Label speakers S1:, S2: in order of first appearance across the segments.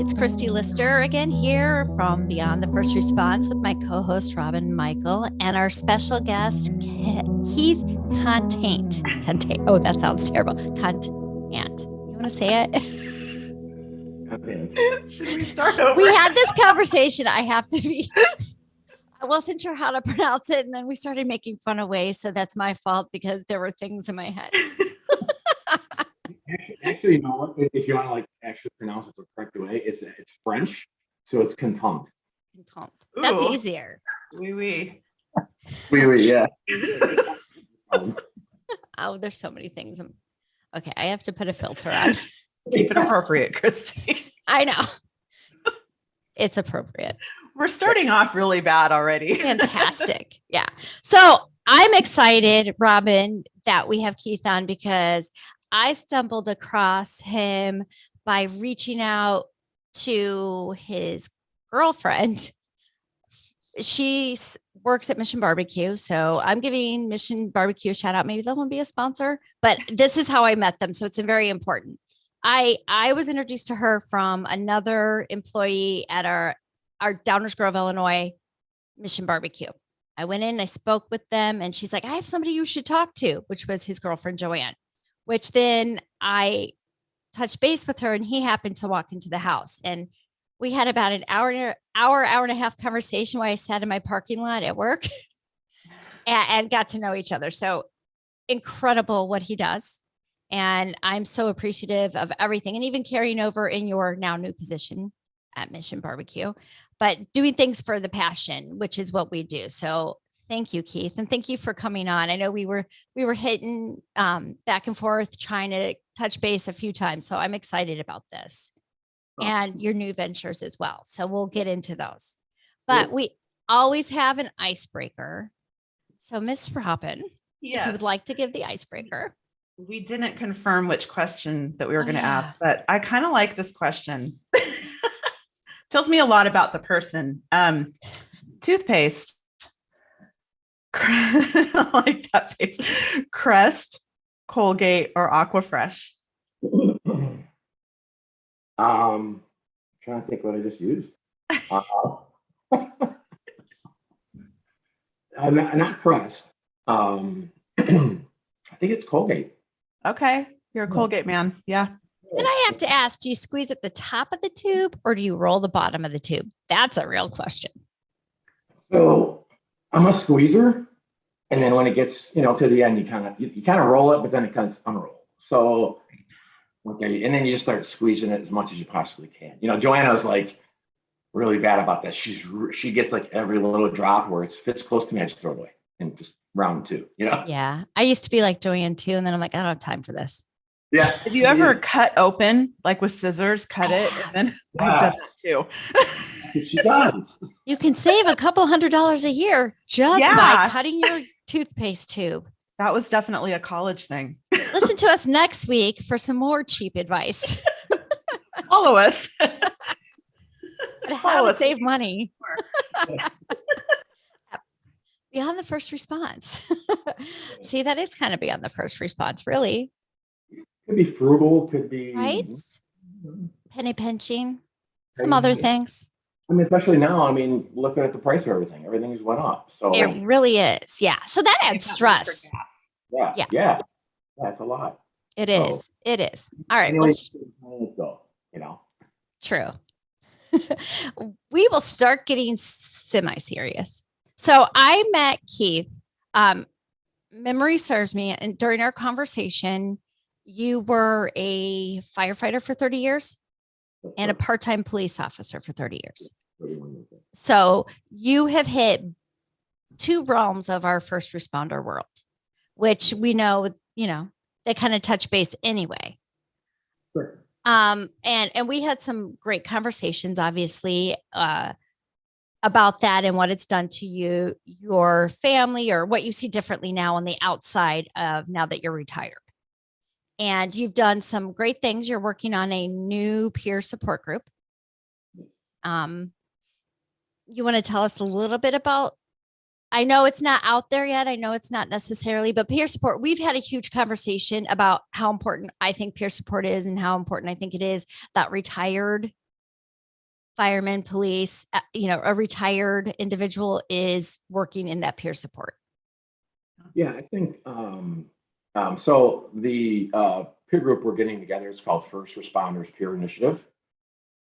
S1: It's Christy Lister again here from Beyond the First Response with my co-host Robyn Michael and our special guest Keith Contant. Oh, that sounds terrible. Contant. You want to say it?
S2: Should we start over?
S1: We had this conversation. I wasn't sure how to pronounce it, and then we started making fun of ways. So that's my fault because there were things in my head.
S3: Actually, you know what? If you want to actually pronounce it the correct way, it's French, so it's Contant.
S1: Contant. That's easier.
S2: Oui.
S3: Yeah.
S1: Oh, there's so many things. Okay, I have to put a filter on.
S2: Keep it appropriate, Christy.
S1: I know. It's appropriate.
S2: We're starting off really bad already.
S1: Fantastic. Yeah. So I'm excited, Robyn, that we have Keith on because I stumbled across him by reaching out to his girlfriend. She works at Mission Barbecue. So I'm giving Mission Barbecue a shout out. Maybe they'll be a sponsor, but this is how I met them. So it's very important. I was introduced to her from another employee at our Downers Grove, Illinois Mission Barbecue. I went in, I spoke with them, and she's like, I have somebody you should talk to, which was his girlfriend, Joanne, which then I touched base with her and he happened to walk into the house. And we had about an hour and a half conversation while I sat in my parking lot at work and got to know each other. So incredible what he does. And I'm so appreciative of everything and even carrying over in your now new position at Mission Barbecue, but doing things for the passion, which is what we do. So thank you, Keith. And thank you for coming on. I know we were hitting back and forth, trying to touch base a few times. So I'm excited about this and your new ventures as well. So we'll get into those, but we always have an icebreaker. So Miss Robyn, if you would like to give the icebreaker.
S2: We didn't confirm which question that we were going to ask, but I kind of like this question. Tells me a lot about the person. Toothpaste. I like that face. Crest, Colgate, or Aquafresh?
S3: Trying to think what I just used. Not Crest. I think it's Colgate.
S2: Okay. You're a Colgate man. Yeah.
S1: Then I have to ask, do you squeeze at the top of the tube or do you roll the bottom of the tube? That's a real question.
S3: So I'm a squeezer. And then when it gets, to the end, you kind of roll it, but then it kind of unroll. So, okay. And then you just start squeezing it as much as you possibly can. Joanna's really bad about that. She gets every little drop where it fits close to me. I just throw it away and just round two,
S1: Yeah. I used to be like Joanne too. And then I'm like, I don't have time for this.
S3: Yeah.
S2: Have you ever cut open, with scissors, cut it? And then I've done that too.
S3: She does.
S1: You can save a couple $100 a year just by cutting your toothpaste tube.
S2: That was definitely a college thing.
S1: Listen to us next week for some more cheap advice.
S2: Follow us.
S1: How to save money. Beyond the first response. See, that is kind of beyond the first response, really.
S3: Could be frugal, could be
S1: right. Penny pinching, some other things.
S3: Especially now, looking at the price of everything, everything's went up. So
S1: it really is. Yeah. So that adds stress.
S3: Yeah. That's a lot.
S1: It is. All right. True. We will start getting semi-serious. So I met Keith. Memory serves me, and during our conversation, you were a firefighter for 30 years and a part-time police officer for 30 years. So you have hit two realms of our first responder world, which we know, they kind of touch base anyway.
S3: Sure.
S1: And we had some great conversations, obviously, about that and what it's done to you, your family, or what you see differently now on the outside of now that you're retired. And you've done some great things. You're working on a new peer support group. You want to tell us a little bit about, I know it's not out there yet. I know it's not necessarily, but peer support, we've had a huge conversation about how important I think peer support is and how important I think it is that retired firemen, police, a retired individual is working in that peer support?
S3: Yeah, I think so. The peer group we're getting together is called First Responders Peer Initiative.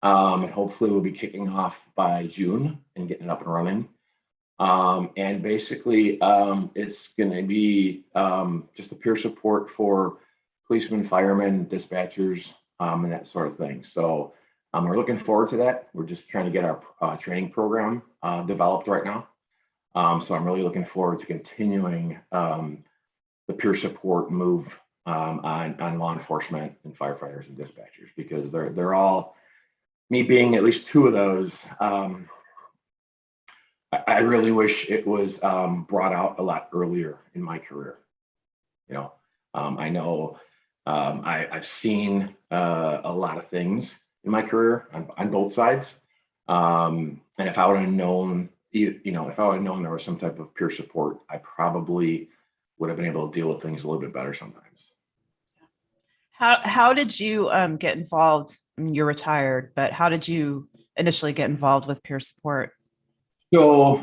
S3: And hopefully we'll be kicking off by June and getting it up and running. And basically, it's going to be just a peer support for policemen, firemen, dispatchers, and that sort of thing. So we're looking forward to that. We're just trying to get our training program developed right now. So I'm really looking forward to continuing the peer support move on law enforcement and firefighters and dispatchers, because they're all, me being at least two of those. I really wish it was brought out a lot earlier in my career. I know I've seen a lot of things in my career on both sides. And if I would have known, if I would have known there was some type of peer support, I probably would have been able to deal with things a little bit better sometimes.
S2: How did you get involved? I mean, you're retired, but how did you initially get involved with peer support?
S3: So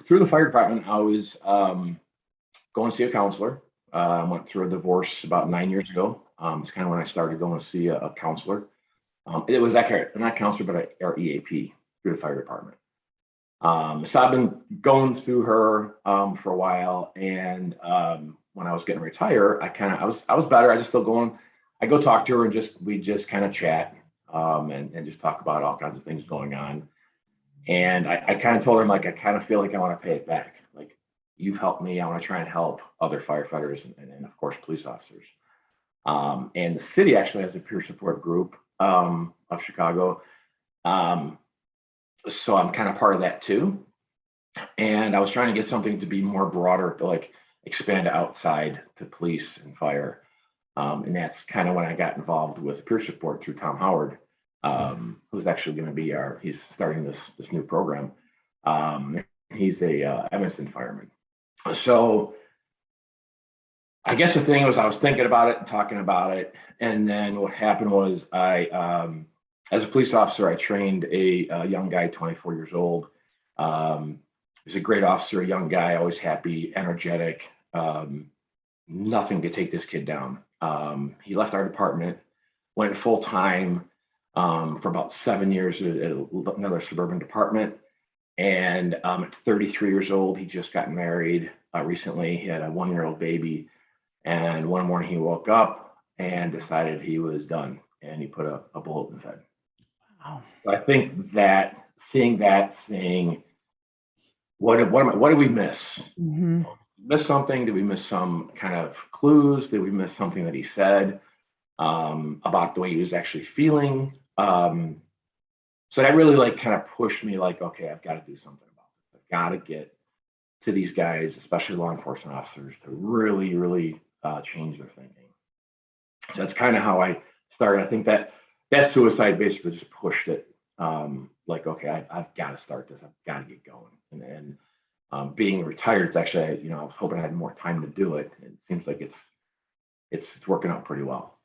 S3: through the fire department, I was going to see a counselor. I went through a divorce about 9 years ago. It's kind of when I started going to see a counselor. It was not counselor, but our E.H.E.L.P through the fire department. So I've been going through her for a while, and when I was getting retired, I was better. I just still going. I go talk to her, and we just kind of chat and just talk about all kinds of things going on. And I kind of told her, like, I kind of feel like I want to pay it back. Like, you've helped me. I want to try and help other firefighters and of course, police officers. And the city actually has a peer support group of Chicago. So I'm kind of part of that too. And I was trying to get something to be more broader, to like expand outside to police and fire. And that's kind of when I got involved with peer support through Tom Howard, who's actually going to be he's starting this new program. He's a Evanston fireman. So I guess the thing was, I was thinking about it and talking about it. And then what happened was as a police officer, I trained a young guy, 24 years old. He's a great officer, a young guy, always happy, energetic. Nothing to take this kid down. He left our department, went full time for about 7 years at another suburban department. And at 33 years old, he just got married recently. He had a 1-year-old baby. And one morning he woke up and decided he was done. And he put a bullet in his head.
S2: Wow.
S3: So I think that saying, what did we miss?
S2: Mm-hmm.
S3: Miss something? Did we miss some kind of clues? Did we miss something that he said about the way he was actually feeling? So that really like kind of pushed me, like, okay, I've got to do something about this. I've got to get to these guys, especially law enforcement officers, to really, really change their thinking. So that's kind of how I started. I think that suicide basically just pushed it. Like, okay, I've got to start this. I've got to get going. And being retired, it's actually, I was hoping I had more time to do it. It seems like it's working out pretty well.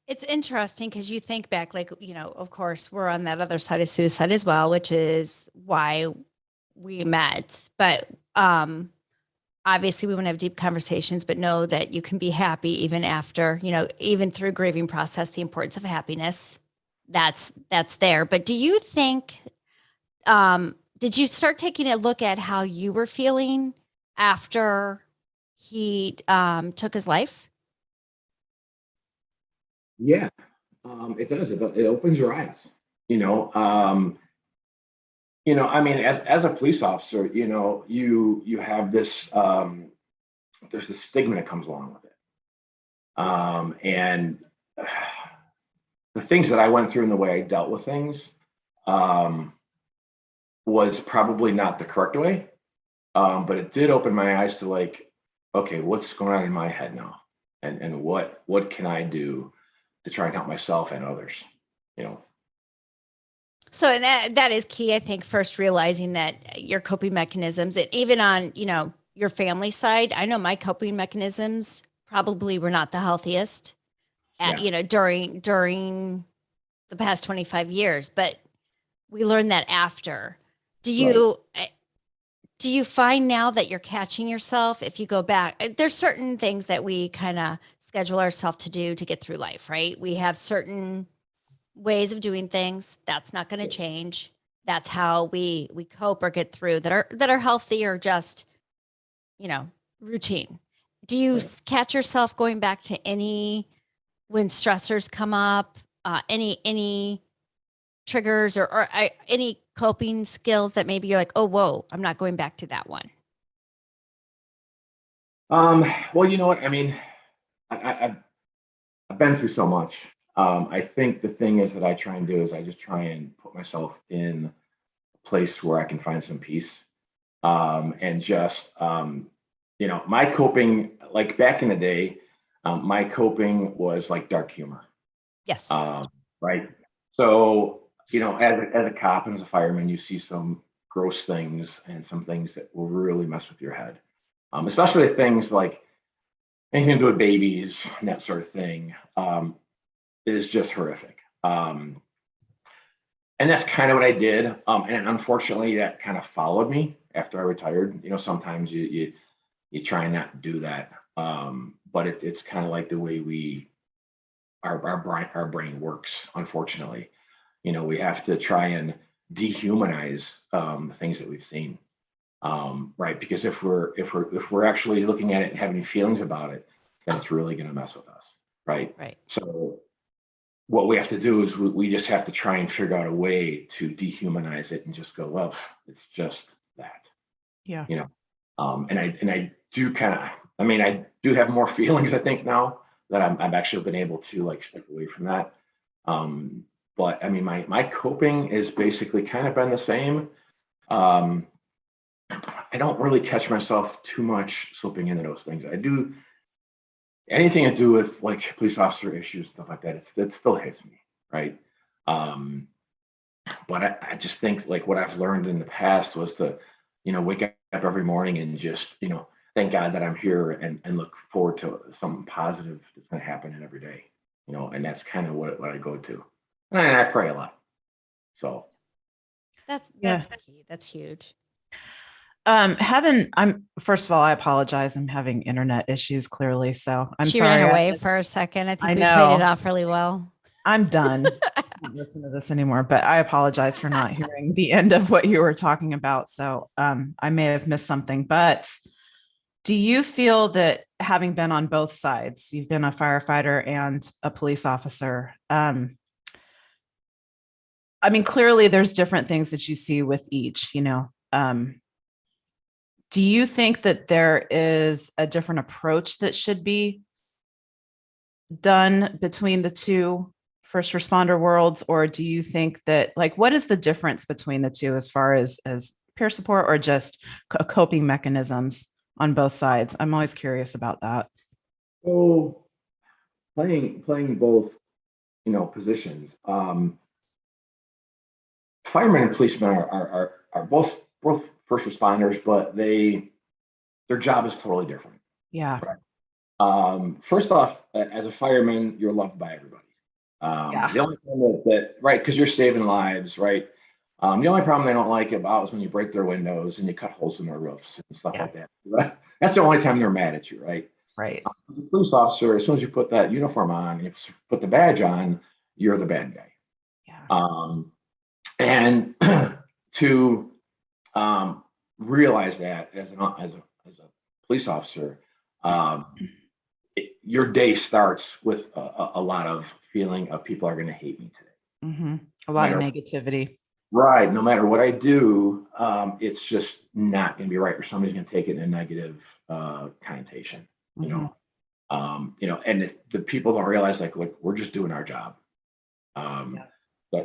S1: It's interesting because you think back, like, of course, we're on that other side of suicide as well, which is why we met. But obviously, we want to have deep conversations, but know that you can be happy even after, even through grieving process, the importance of happiness that's there. But do you think, did you start taking a look at how you were feeling after he took his life?
S3: Yeah, it does. It opens your eyes. I mean, as a police officer, you have this. There's this stigma that comes along with it, and the things that I went through and the way I dealt with things was probably not the correct way, but it did open my eyes to, like, okay, what's going on in my head now, and what can I do to try and help myself and others,
S1: So that is key, I think, first realizing that your coping mechanisms, and even on, your family side, I know my coping mechanisms probably were not the healthiest during the past 25 years, but we learned that after. Do you find now that you're catching yourself if you go back? There's certain things that we kind of schedule ourselves to do to get through life, right? We have certain ways of doing things. That's not going to change. That's how we cope or get through that are healthy or just, routine. Do you catch yourself going back to any when stressors come up, any triggers or any coping skills that maybe you're like, oh, whoa, I'm not going back to that one?
S3: Well, you know what? I mean, I've been through so much. I think the thing is that I try and do is I just try and put myself in a place where I can find some peace. And just, my coping, like back in the day, my coping was like dark humor.
S1: Yes.
S3: Right. So, as a cop and as a fireman, you see some gross things and some things that will really mess with your head. Especially things like anything to do with babies and that sort of thing, is just horrific. And that's kind of what I did. And unfortunately, that kind of followed me after I retired. Sometimes you try not to do that, but it's kind of like the way our brain works. Unfortunately, we have to try and dehumanize the things that we've seen. Right, because if we're actually looking at it and having feelings about it, then it's really going to mess with us, right?
S1: Right.
S3: So what we have to do is we just have to try and figure out a way to dehumanize it and just go, well, it's just that.
S2: Yeah.
S3: And I do I do have more feelings, I think, now that I've actually been able to like step away from that. But I mean, my coping is basically kind of been the same. I don't really catch myself too much slipping into those things. I do anything to do with like police officer issues, stuff like that. It still hits me, right? But I just think like what I've learned in the past was to, wake up every morning and just, thank God that I'm here and look forward to something positive that's going to happen in every day, and that's kind of what I go to. And I pray a lot. So
S1: That's key. That's huge.
S2: First of all, I apologize. I'm having internet issues clearly. So I'm
S1: She
S2: sorry.
S1: ran away for a second. I think
S2: I
S1: we
S2: know.
S1: played it off really well.
S2: I'm done. I can't listen to this anymore, but I apologize for not hearing the end of what you were talking about. So I may have missed something, but do you feel that having been on both sides, you've been a firefighter and a police officer, I mean, clearly there's different things that you see with each, do you think that there is a different approach that should be done between the two first responder worlds? Or do you think that, like, what is the difference between the two as far as peer support or just coping mechanisms on both sides? I'm always curious about that.
S3: So playing both, positions. Firemen and policemen are both first responders, but their job is totally different.
S2: Yeah.
S3: Right. First off, as a fireman, you're loved by everybody. The only thing that right, because you're saving lives, right? The only problem they don't like about is when you break their windows and you cut holes in their roofs and stuff like that. That's the only time they're mad at you, right?
S2: Right.
S3: As a police officer, as soon as you put that uniform on, you put the badge on, you're the bad guy.
S2: Yeah.
S3: And to realize that as a police officer, your day starts with a lot of feeling of people are going to hate me today.
S2: Mm-hmm. A lot of negativity.
S3: Right. No matter what I do, it's just not going to be right, or somebody's going to take it in a negative connotation.
S2: Mm-hmm.
S3: And the people don't realize, like, look, we're just doing our job.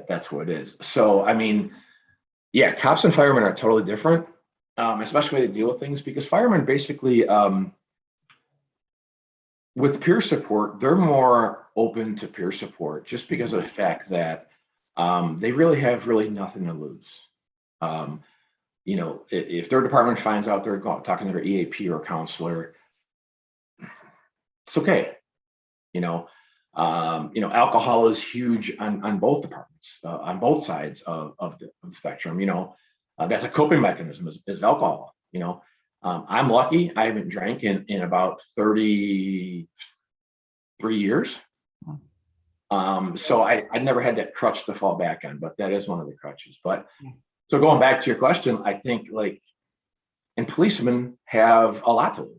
S3: That's what it is. So, I mean, yeah, cops and firemen are totally different, especially when they deal with things, because firemen basically, with peer support, they're more open to peer support just because of the fact that they really have nothing to lose. If their department finds out they're talking to their EAP or counselor, it's okay. Alcohol is huge on both departments, on both sides of the spectrum. That's a coping mechanism is alcohol. I'm lucky. I haven't drank in about 33 years. So I never had that crutch to fall back on, but that is one of the crutches. But so going back to your question, I think and policemen have a lot to lose,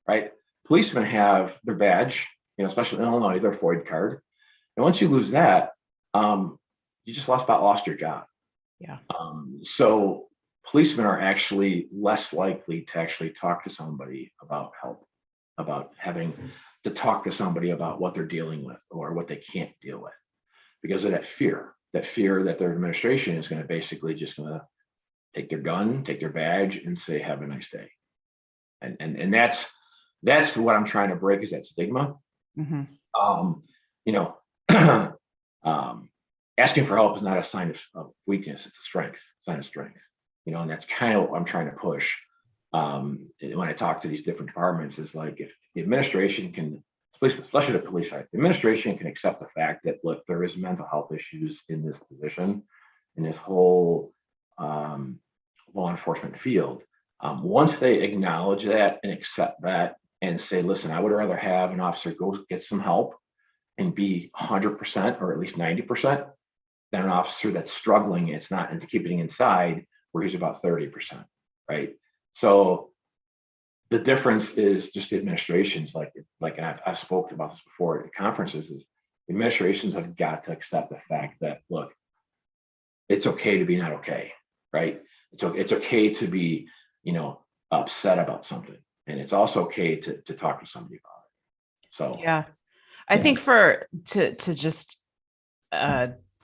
S3: right? Policemen have their badge, especially in Illinois, their FOID card. And once you lose that, you just lost your job.
S2: Yeah.
S3: So policemen are actually less likely to actually talk to somebody about help, about having to talk to somebody about what they're dealing with or what they can't deal with, because of that fear that their administration is going to basically just going to take their gun, take their badge, and say, "Have a nice day." And that's what I'm trying to break, is that stigma.
S2: Mm-hmm.
S3: Asking for help is not a sign of weakness; it's a sign of strength. And that's kind of what I'm trying to push. When I talk to these different departments, is like, if the administration can, especially the police side, the administration can accept the fact that, look, there is mental health issues in this position, in this whole law enforcement field. Once they acknowledge that and accept that and say, listen, I would rather have an officer go get some help and be 100% or at least 90% than an officer that's struggling, it's not, and keeping it inside where he's about 30%, right? So the difference is just the administrations, and I've spoken about this before at conferences, is administrations have got to accept the fact that, look, it's okay to be not okay, right? It's okay to be, upset about something, and it's also okay to talk to somebody about it. So
S2: yeah, I think to just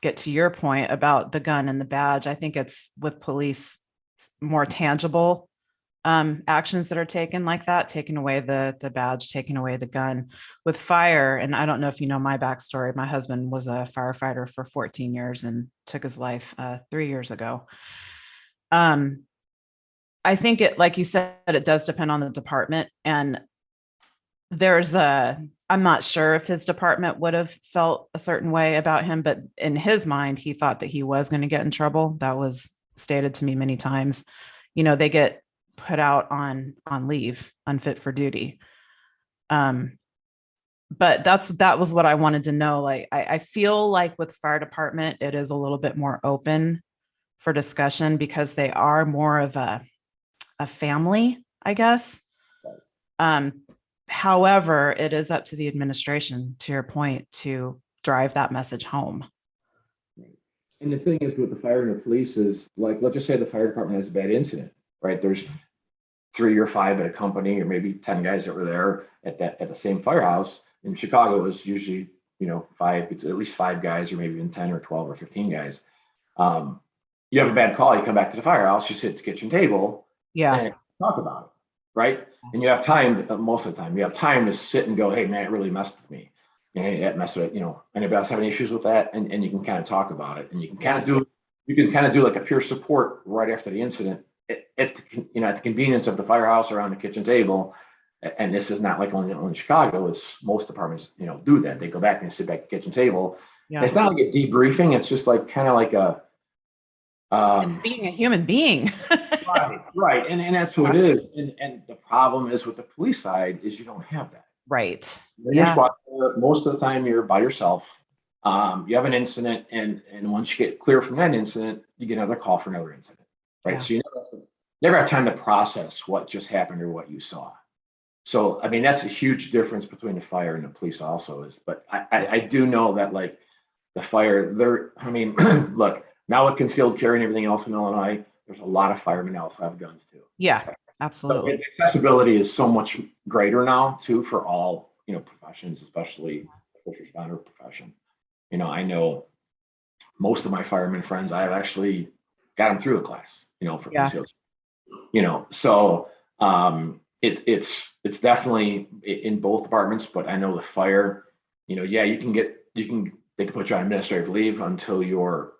S2: get to your point about the gun and the badge, I think it's with police more tangible actions that are taken like that, taking away the badge, taking away the gun. With fire, and I don't know if you know my backstory, my husband was a firefighter for 14 years and took his life 3 years ago. I think it, like you said, it does depend on the department. And I'm not sure if his department would have felt a certain way about him, but in his mind, he thought that he was going to get in trouble. That was stated to me many times. They get put out on leave, unfit for duty. But that was what I wanted to know. Like, I feel like with fire department, it is a little bit more open for discussion because they are more of a family, I guess. However, it is up to the administration, to your point, to drive that message home.
S3: And the thing is with the fire and the police is, like, let's just say the fire department has a bad incident, right? There's 3 or 5 at a company, or maybe 10 guys that were there at the same firehouse. In Chicago, it was usually, 5, it's at least 5 guys, or maybe even 10 or 12 or 15 guys. You have a bad call, you come back to the firehouse, you sit at the kitchen table, and talk about it, right? And you have time, most of the time, you have time to sit and go, hey, man, it really messed with me. That messed with, anybody else have any issues with that? And you can kind of talk about it, and you can kind of do like a peer support right after the incident at the convenience of the firehouse around the kitchen table. And this is not like only in Chicago, it's most departments, do that. They go back and sit back at the kitchen table. Yeah. It's not like a debriefing. It's just like kind of like a,
S2: it's being a human being.
S3: right. And that's what it is. And the problem is with the police side is you don't have that.
S2: Right.
S3: Most of the time you're by yourself. You have an incident, and once you get clear from that incident, you get another call for another incident. Right. Yeah. So you never have time to process what just happened or what you saw. So, I mean, that's a huge difference between the fire and the police also is, but I do know that, like, the fire, look, now with concealed carry and everything else in Illinois, there's a lot of firemen also have guns too.
S2: Yeah, absolutely.
S3: So accessibility is so much greater now too, for all, professions, especially the first responder profession. I know most of my firemen friends, I've actually got them through a class, for concealed. So it's definitely in both departments, but I know the fire, they can put you on administrative leave until you're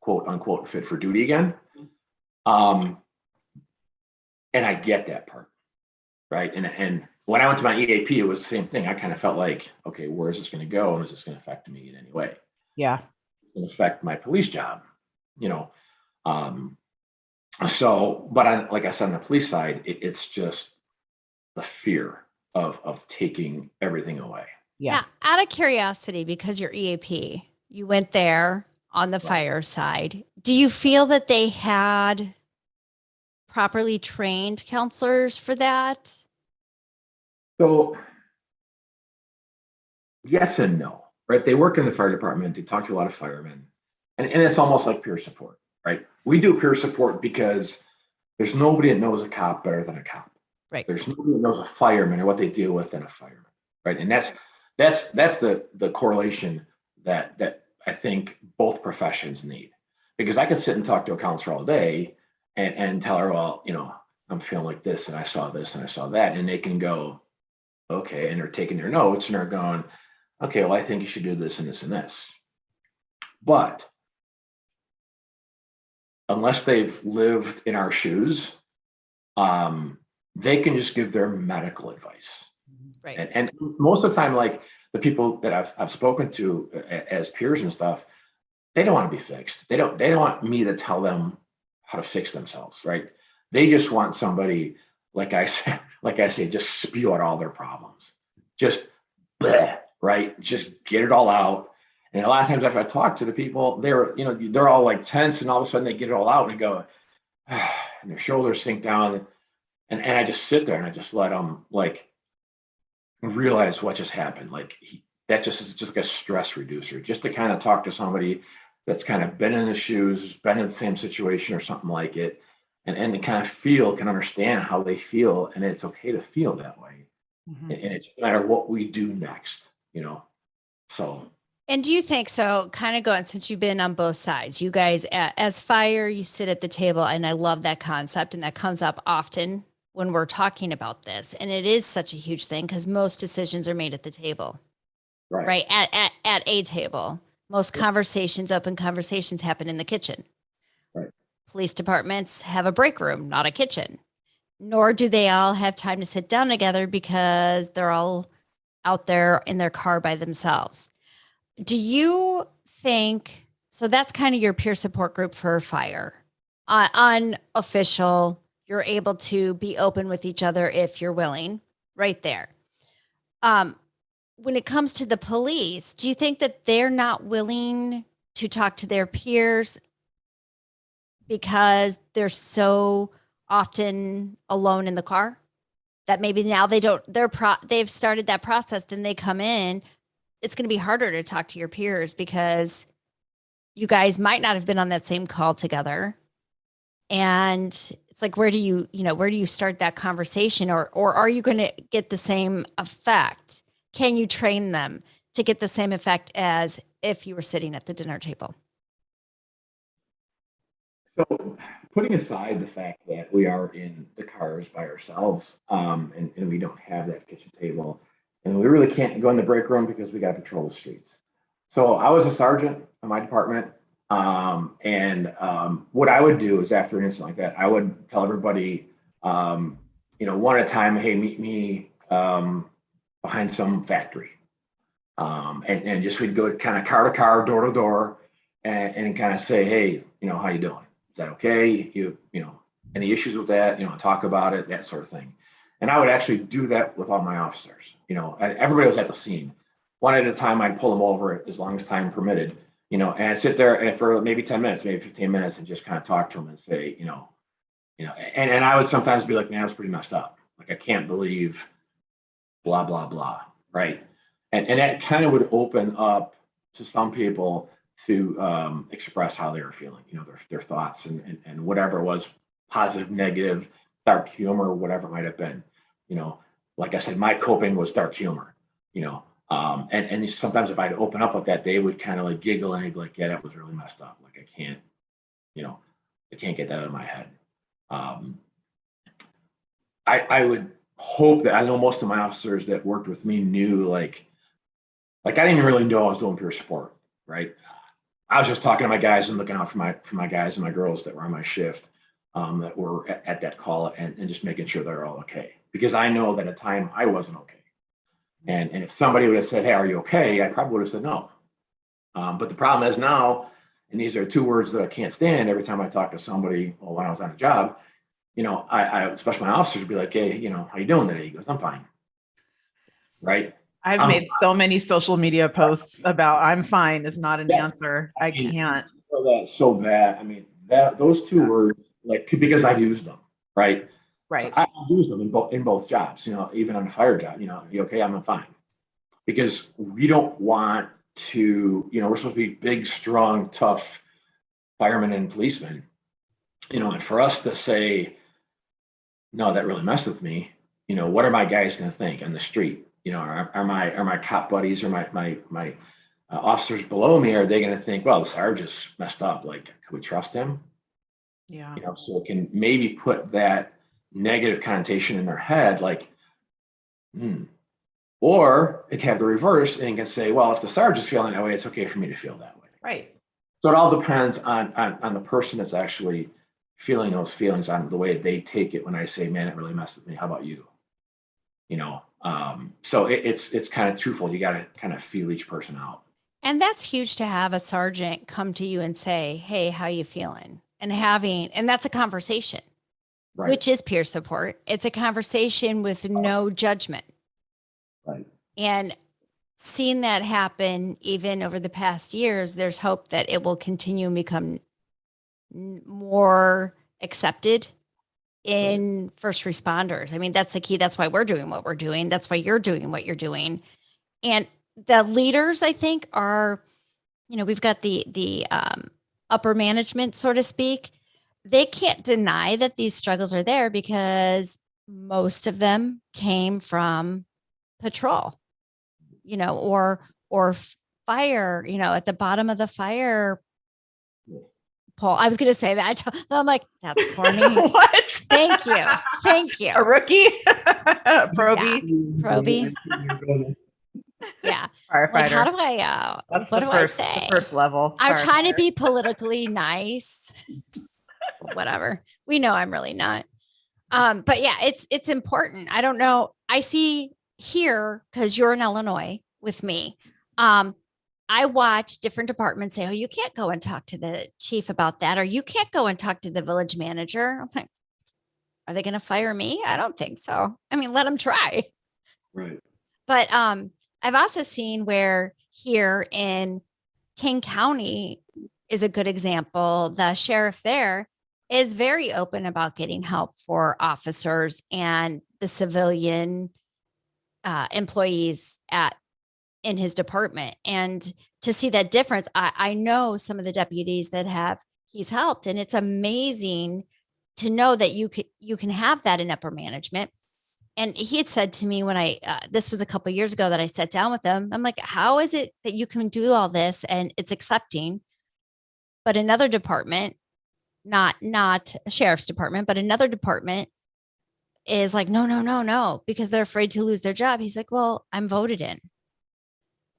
S3: quote unquote fit for duty again. And I get that part. right? And when I went to my EAP, it was the same thing. I kind of felt like, okay, where is this going to go? And is this going to affect me in any way?
S2: Yeah.
S3: It's going to affect my police job, you know? So, but like I said, on the police side, it's just the fear of taking everything away.
S2: Yeah.
S1: Out of curiosity, because you're EAP, you went there on the
S3: Right.
S1: fire side. Do you feel that they had properly trained counselors for that?
S3: So yes and no, right? They work in the fire department. They talk to a lot of firemen, and it's almost like peer support, right? We do peer support because there's nobody that knows a cop better than a cop.
S1: Right.
S3: There's nobody that knows a fireman or what they deal with than a fireman, right? And that's the correlation that I think both professions need. Because I could sit and talk to a counselor all day and tell her, well, I'm feeling like this and I saw this and I saw that, and they can go, okay, and they're taking their notes and they're going, okay, well, I think you should do this and this and this. But unless they've lived in our shoes, they can just give their medical advice.
S1: Right.
S3: And most of the time, like the people that I've spoken to as peers and stuff, they don't want to be fixed. They don't want me to tell them how to fix themselves, right? They just want somebody, like I say, just spew out all their problems. Just bleh, right? Just get it all out. And a lot of times after I talk to the people, they're all like tense, and all of a sudden they get it all out and go, and their shoulders sink down. And I just sit there and I just let them like realize what just happened. Like that just is just like a stress reducer, just to kind of talk to somebody that's kind of been in the shoes, been in the same situation or something like it, and to kind of can understand how they feel, and it's okay to feel that way.
S2: Mhm.
S3: And it's no matter what we do next, So
S1: And do you think so? Kind of going, since you've been on both sides, you guys, as fire, you sit at the table, and I love that concept, and that comes up often when we're talking about this. And it is such a huge thing because most decisions are made at the table, right? At a table. Most open conversations happen in the kitchen.
S3: Right.
S1: Police departments have a break room, not a kitchen. Nor do they all have time to sit down together because they're all out there in their car by themselves. Do you think so? That's kind of your peer support group for fire. Unofficial, you're able to be open with each other if you're willing, right there. When it comes to the police, do you think that they're not willing to talk to their peers because they're so often alone in the car? That maybe now they've started that process, then they come in, it's going to be harder to talk to your peers because you guys might not have been on that same call together. And it's like, where do you start that conversation, or are you going to get the same effect? Can you train them to get the same effect as if you were sitting at the dinner table?
S3: So putting aside the fact that we are in the cars by ourselves, and we don't have that kitchen table, and we really can't go in the break room because we got to patrol the streets. So I was a sergeant in my department, and what I would do is after an incident like that, I would tell everybody, one at a time, hey, meet me behind some factory, and just we'd go kind of car to car, door to door, and kind of say, hey, how you doing? Is that okay? Any issues with that? Talk about it, that sort of thing. And I would actually do that with all my officers. And everybody was at the scene. One at a time, I'd pull them over as long as time permitted. And I'd sit there and for maybe 10 minutes, maybe 15 minutes, and just kind of talk to them and say, and I would sometimes be like, man, I was pretty messed up. Like, I can't believe blah, blah, blah. Right. And that kind of would open up to some people to express how they were feeling, their thoughts and whatever it was, positive, negative, dark humor, whatever it might have been. Like I said, my coping was dark humor, and sometimes if I'd open up with that, they would kind of like giggle and they'd be like, yeah, that was really messed up. Like, I can't get that out of my head. I would hope that, I know most of my officers that worked with me knew, like I didn't even really know I was doing peer support, right? I was just talking to my guys and looking out for my guys and my girls that were on my shift. that were at that call and just making sure they're all okay. Because I know that at a time I wasn't okay. And if somebody would have said, hey, are you okay? I probably would have said no. But the problem is now, and these are two words that I can't stand every time I talk to somebody when I was on a job, I especially my officers would be like, hey, how you doing today? He goes, I'm fine. Right.
S2: I've made so many social media posts about I'm fine is not an answer. I can't.
S3: That's so bad. I mean, those two words, like, because I've used them, right?
S2: Right.
S3: So I use them in both jobs, even on a fire job, you okay, I'm fine. Because we don't want to, we're supposed to be big, strong, tough firemen and policemen, and for us to say, no, that really messed with me, what are my guys going to think on the street? Are my cop buddies or my officers below me, are they going to think, well, the sergeant just messed up, like, can we trust him?
S2: Yeah.
S3: So it can maybe put that negative connotation in their head, like, or it can have the reverse and it can say, well, if the sergeant's feeling that way, it's okay for me to feel that way.
S2: Right.
S3: So it all depends on the person that's actually feeling those feelings, on the way they take it when I say, man, it really messed with me. How about you? So it's kind of twofold. You got to kind of feel each person out.
S1: And that's huge to have a sergeant come to you and say, hey, how you feeling? And that's a conversation,
S3: Right.
S1: which is peer support. It's a conversation with no judgment.
S3: Right.
S1: And seeing that happen even over the past years, there's hope that it will continue and become more accepted in first responders. I mean, that's the key. That's why we're doing what we're doing. That's why you're doing what you're doing. And the leaders, I think, are, we've got the upper management, so to speak. They can't deny that these struggles are there because most of them came from patrol, or fire, at the bottom of the fire pole. I was going to say that. I'm like, that's corny.
S2: What?
S1: Thank you. Thank you.
S2: A rookie?
S1: Proby. Yeah.
S2: Firefighter.
S1: Like, how do I,
S2: That's
S1: what
S2: the
S1: do
S2: first,
S1: I say?
S2: the first level.
S1: I was trying to
S2: firefighter.
S1: be politically nice. Whatever. We know I'm really not. But yeah, it's important. I don't know. I see here, because you're in Illinois with me. I watch different departments say, oh, you can't go and talk to the chief about that, or you can't go and talk to the village manager. I'm like, are they going to fire me? I don't think so. I mean, let them try.
S3: Right.
S1: But I've also seen where here in King County is a good example. The sheriff there is very open about getting help for officers and the civilian employees in his department. And to see that difference, I know some of the deputies that he's helped, and it's amazing to know that you can have that in upper management. And he had said to me when this was a couple of years ago that I sat down with him, I'm like, how is it that you can do all this and it's accepting, but another department, not a sheriff's department, but another department is like, no, because they're afraid to lose their job. He's like, well, I'm voted in,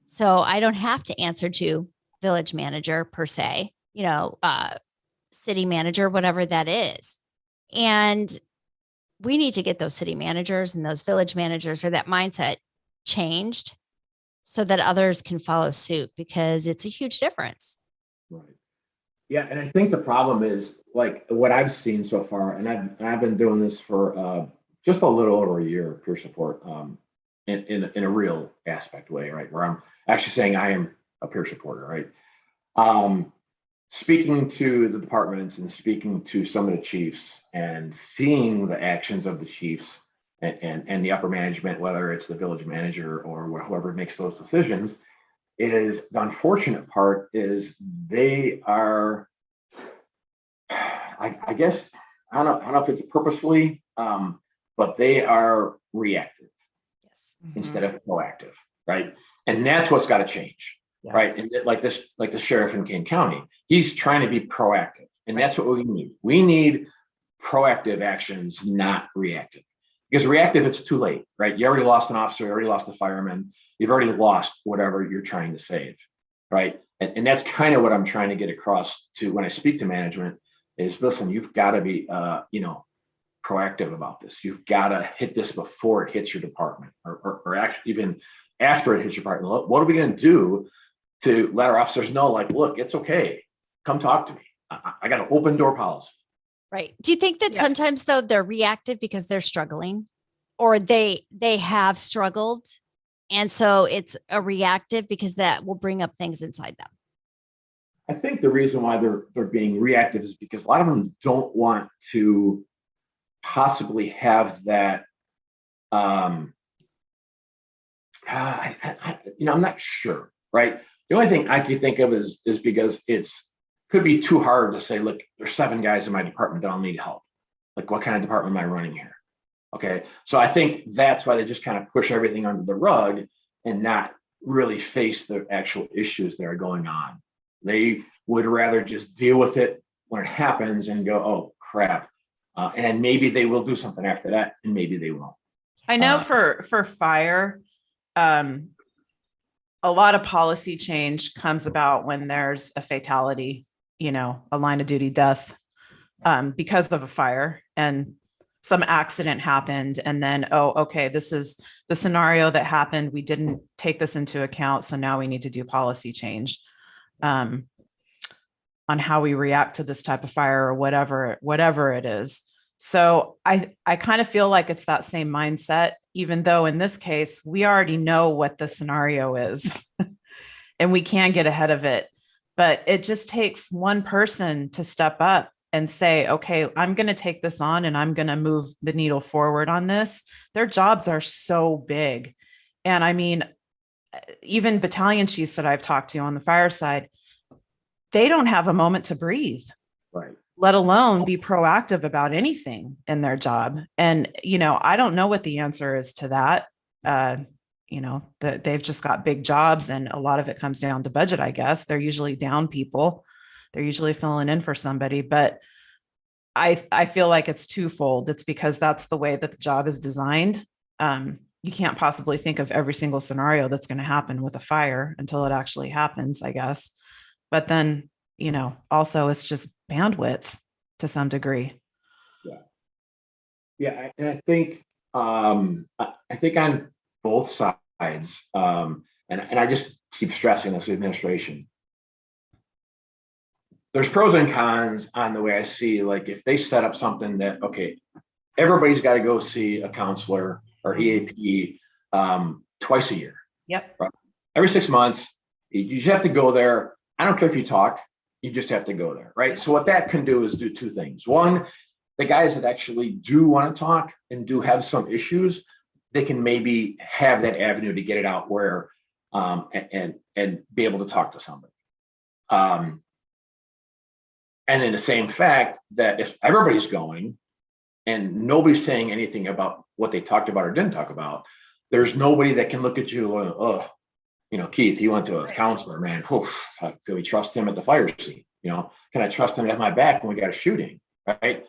S1: so I don't have to answer to village manager per se, city manager, whatever that is. And we need to get those city managers and those village managers, or that mindset, changed so that others can follow suit, because it's a huge difference.
S3: Right. Yeah. And I think the problem is, like, what I've seen so far, and I've been doing this for just a little over a year, peer support, in a real aspect way, right? Where I'm actually saying I am a peer supporter, right? Speaking to the departments and speaking to some of the chiefs and seeing the actions of the chiefs and the upper management, whether it's the village manager or whoever makes those decisions, is the unfortunate part is they are, I guess, I don't know if it's purposefully, but they are reactive instead of proactive, right? And that's what's got to change. Yeah. Right. And like the sheriff in King County, he's trying to be proactive. And that's what we need. We need proactive actions, not reactive. Because reactive, it's too late, right? You already lost an officer, you already lost a fireman, you've already lost whatever you're trying to save. Right. And that's kind of what I'm trying to get across to when I speak to management, is, listen, you've got to be, proactive about this. You've got to hit this before it hits your department, or actually even after it hits your department. What are we going to do to let our officers know, like, look, it's okay. Come talk to me. I got an open door policy.
S1: Right. Do you think that
S2: Yeah.
S1: sometimes though they're reactive because they're struggling, or they have struggled, and so it's a reactive because that will bring up things inside them?
S3: I think the reason why they're being reactive is because a lot of them don't want to possibly have that. I'm not sure, right? The only thing I could think of is because could be too hard to say, look, there's 7 guys in my department that all need help. Like, what kind of department am I running here? Okay, so I think that's why they just kind of push everything under the rug and not really face the actual issues that are going on. They would rather just deal with it when it happens and go, oh crap, and then maybe they will do something after that, and maybe they won't.
S2: I know for fire, a lot of policy change comes about when there's a fatality, a line of duty death, because of a fire, and some accident happened. And then, oh, okay, this is the scenario that happened. We didn't take this into account. So now we need to do policy change on how we react to this type of fire, or whatever it is. So I kind of feel like it's that same mindset, even though in this case, we already know what the scenario is and we can get ahead of it. But it just takes one person to step up and say, okay, I'm going to take this on and I'm going to move the needle forward on this. Their jobs are so big. And I mean, even battalion chiefs that I've talked to on the fire side, they don't have a moment to breathe.
S3: Right.
S2: Let alone be proactive about anything in their job. And, I don't know what the answer is to that. That they've just got big jobs, and a lot of it comes down to budget, I guess. They're usually down people. They're usually filling in for somebody, but I feel like it's twofold. It's because that's the way that the job is designed. You can't possibly think of every single scenario that's going to happen with a fire until it actually happens, I guess. But then, also it's just bandwidth to some degree.
S3: Yeah. And I think, on both sides, and I just keep stressing this, administration, there's pros and cons on the way I see, like, if they set up something that, okay, everybody's got to go see a counselor or EAP twice a year.
S2: Yep.
S3: Right? Every 6 months, you just have to go there. I don't care if you talk, you just have to go there, right? So what that can do is do 2 things. One, the guys that actually do want to talk and do have some issues, they can maybe have that avenue to get it out where, and be able to talk to somebody. And in the same fact that if everybody's going and nobody's saying anything about what they talked about or didn't talk about, there's nobody that can look at you and, oh, Keith, he went to a counselor, man. Can we trust him at the fire scene? Can I trust him to have my back when we got a shooting, right?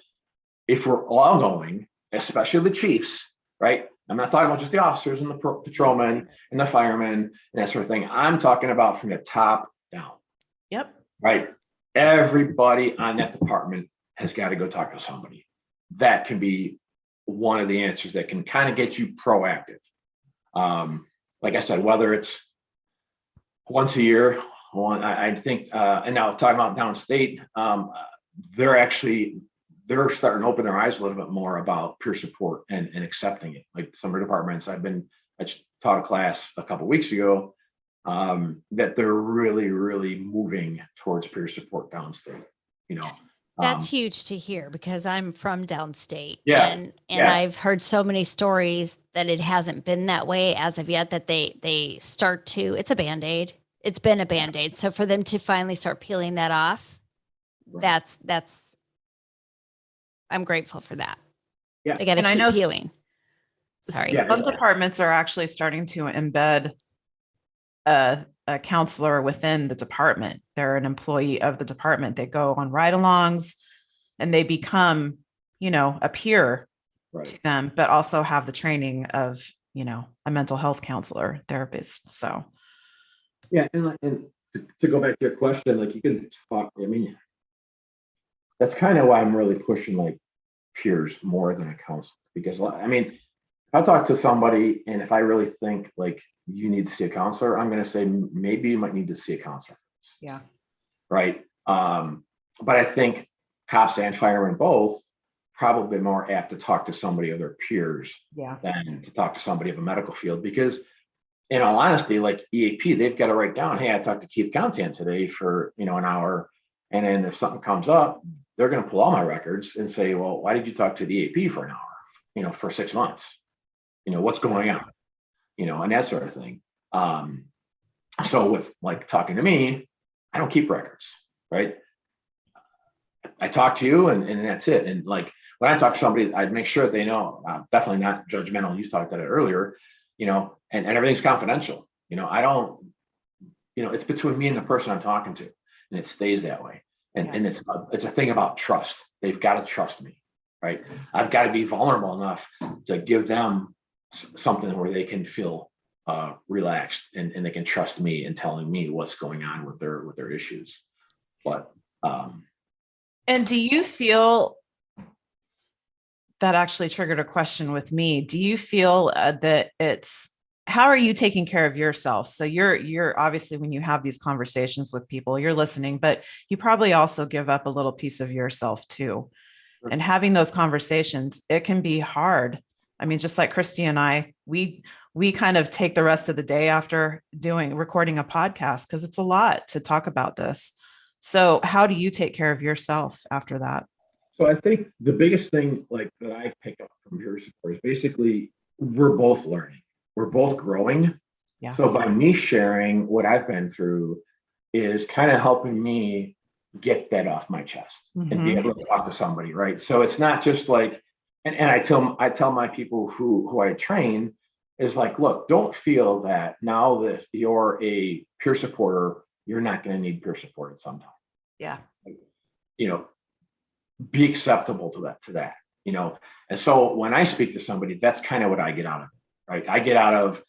S3: If we're all going, especially the chiefs, right? I'm not talking about just the officers and the patrolmen and the firemen and that sort of thing. I'm talking about from the top down.
S2: Yep.
S3: Right. Everybody on that department has got to go talk to somebody. That can be one of the answers that can kind of get you proactive. Like I said, whether it's once a year, I think, and now talking about downstate, they're starting to open their eyes a little bit more about peer support and accepting it. Like some of the departments, I taught a class a couple of weeks ago, that they're really, really moving towards peer support downstate.
S1: That's huge to hear, because I'm from downstate.
S3: Yeah,
S1: And
S3: yeah.
S1: I've heard so many stories that it hasn't been that way as of yet, that they start to, it's a Band-Aid. It's been a Band-Aid. So for them to finally start peeling that off,
S3: Right.
S1: that's I'm grateful for that.
S3: Yeah.
S1: They got to
S2: And I
S1: keep
S2: know
S1: peeling. Sorry.
S3: Yeah.
S2: some departments are actually starting to embed a counselor within the department. They're an employee of the department. They go on ride-alongs and they become, a peer
S3: Right.
S2: to them, but also have the training of, a mental health counselor, therapist. So
S3: Yeah. And to go back to your question, like, you can talk, that's kind of why I'm really pushing like peers more than a counselor. Because I mean, if I talk to somebody and if I really think like you need to see a counselor, I'm going to say maybe you might need to see a counselor.
S2: Yeah.
S3: Right. But I think cops and firemen both probably more apt to talk to somebody of their peers
S2: Yeah.
S3: than to talk to somebody of a medical field. Because in all honesty, like EAP, they've got to write down, hey, I talked to Keith Contant today for, an hour. And then if something comes up, they're going to pull all my records and say, well, why did you talk to the EAP for an hour, for 6 months? What's going on, and that sort of thing. So with like talking to me, I don't keep records, right? I talk to you and that's it. And like when I talk to somebody, I'd make sure that they know, definitely not judgmental. You talked about it earlier, and everything's confidential. I don't, it's between me and the person I'm talking to, and it stays that way. And it's a thing about trust. They've got to trust me, right? I've got to be vulnerable enough to give them something where they can feel relaxed and they can trust me in telling me what's going on with their issues. But
S2: and do you feel that actually triggered a question with me? Do you feel that how are you taking care of yourself? So you're obviously, when you have these conversations with people, you're listening, but you probably also give up a little piece of yourself too. Sure. And having those conversations, it can be hard. I mean, just like Christy and I, we kind of take the rest of the day after recording a podcast because it's a lot to talk about this. So how do you take care of yourself after that?
S3: So I think the biggest thing like that I pick up from your support is basically we're both learning. We're both growing. Yeah. So by me sharing what I've been through is kind of helping me get that off my chest and be able to talk to somebody, right? So it's not just like, and I tell my people who I train is like, look, don't feel that now that you're a peer supporter, you're not going to need peer support at some time.
S2: Yeah.
S3: Be acceptable to that. And so when I speak to somebody, that's kind of what I get out of it, right? I get out of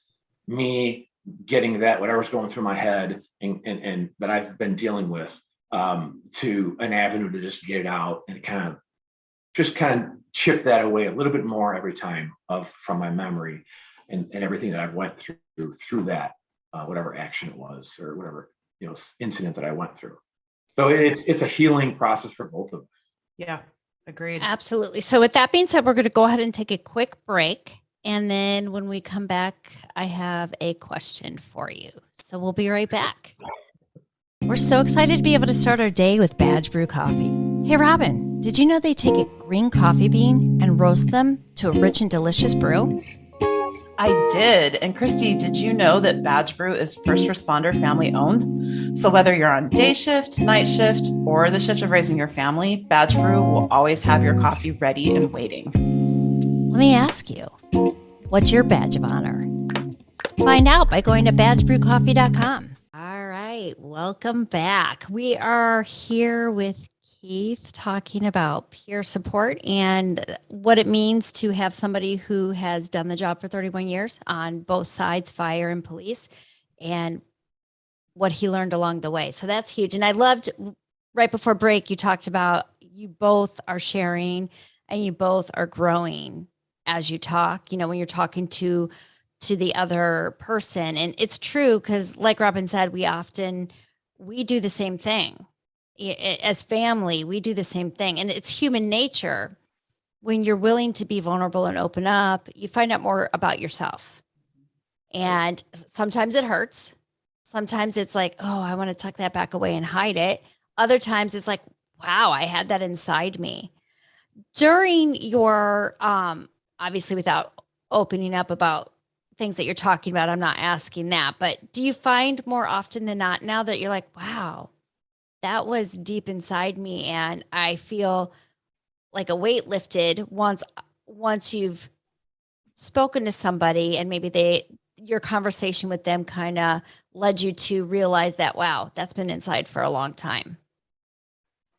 S3: me getting that, whatever's going through my head and that I've been dealing with, to an avenue to just get it out and kind of chip that away a little bit more every time from my memory and everything that I went through that, whatever action it was or whatever, incident that I went through. So it's a healing process for both of us.
S2: Yeah, agreed.
S1: Absolutely. So with that being said, we're going to go ahead and take a quick break. And then when we come back, I have a question for you. So we'll be right back. We're so excited to be able to start our day with Badge Brew Coffee. Hey, Robyn, did you know they take a green coffee bean and roast them to a rich and delicious brew?
S2: I did. And Christy, did you know that Badge Brew is first responder family owned? So whether you're on day shift, night shift, or the shift of raising your family, Badge Brew will always have your coffee ready and waiting.
S1: Let me ask you, what's your badge of honor? Find out by going to badgebrewcoffee.com. All right, welcome back. We are here with Keith talking about peer support and what it means to have somebody who has done the job for 31 years on both sides, fire and police, and what he learned along the way. So that's huge. And I loved right before break, you talked about you both are sharing and you both are growing as you talk, when you're talking to the other person. And it's true because like Robyn said, we do the same thing. As family, we do the same thing. And it's human nature. When you're willing to be vulnerable and open up, you find out more about yourself. And sometimes it hurts. Sometimes it's like, oh, I want to tuck that back away and hide it. Other times it's like, wow, I had that inside me. During your, obviously without opening up about things that you're talking about, I'm not asking that, but do you find more often than not now that you're like, wow, that was deep inside me and I feel like a weight lifted once you've spoken to somebody and maybe your conversation with them kind of led you to realize that, wow, that's been inside for a long time.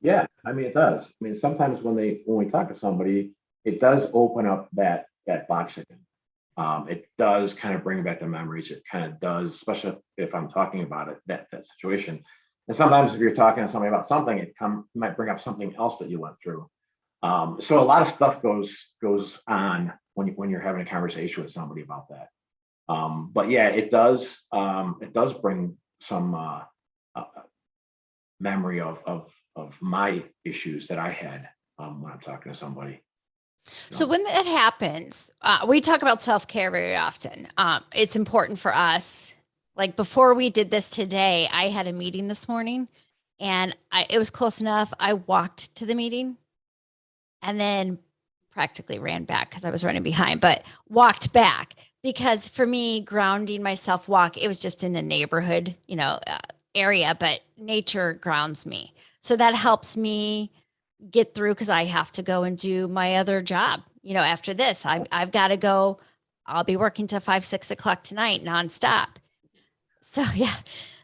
S3: Yeah, I mean, it does. I mean, sometimes when we talk to somebody, it does open up that box again. It does kind of bring back the memories. It kind of does, especially if I'm talking about it, that situation. And sometimes if you're talking to somebody about something, it might bring up something else that you went through. So a lot of stuff goes on when you're having a conversation with somebody about that. But yeah, it does bring some memory of my issues that I had when I'm talking to somebody.
S1: So when that happens, we talk about self-care very often. It's important for us. Like before we did this today, I had a meeting this morning and it was close enough. I walked to the meeting and then practically ran back because I was running behind, but walked back because for me, grounding myself it was just in a neighborhood, area, but nature grounds me. So that helps me get through because I have to go and do my other job. After this, I've got to go. I'll be working till 5, 6 o'clock tonight, nonstop. So yeah.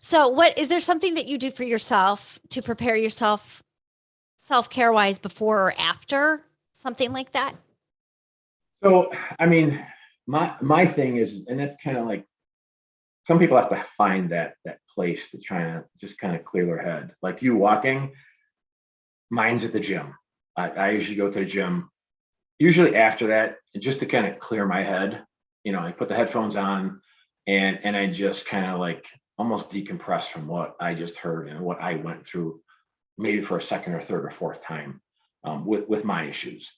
S1: So what is there something that you do for yourself to prepare yourself self-care wise before or after something like that?
S3: So I mean, my thing is, and that's kind of like some people have to find that place to try to just kind of clear their head. Like you walking, mine's at the gym. I usually go to the gym. Usually after that, just to kind of clear my head, I put the headphones on and I just kind of like almost decompress from what I just heard and what I went through, maybe for a second or third or fourth time with my issues.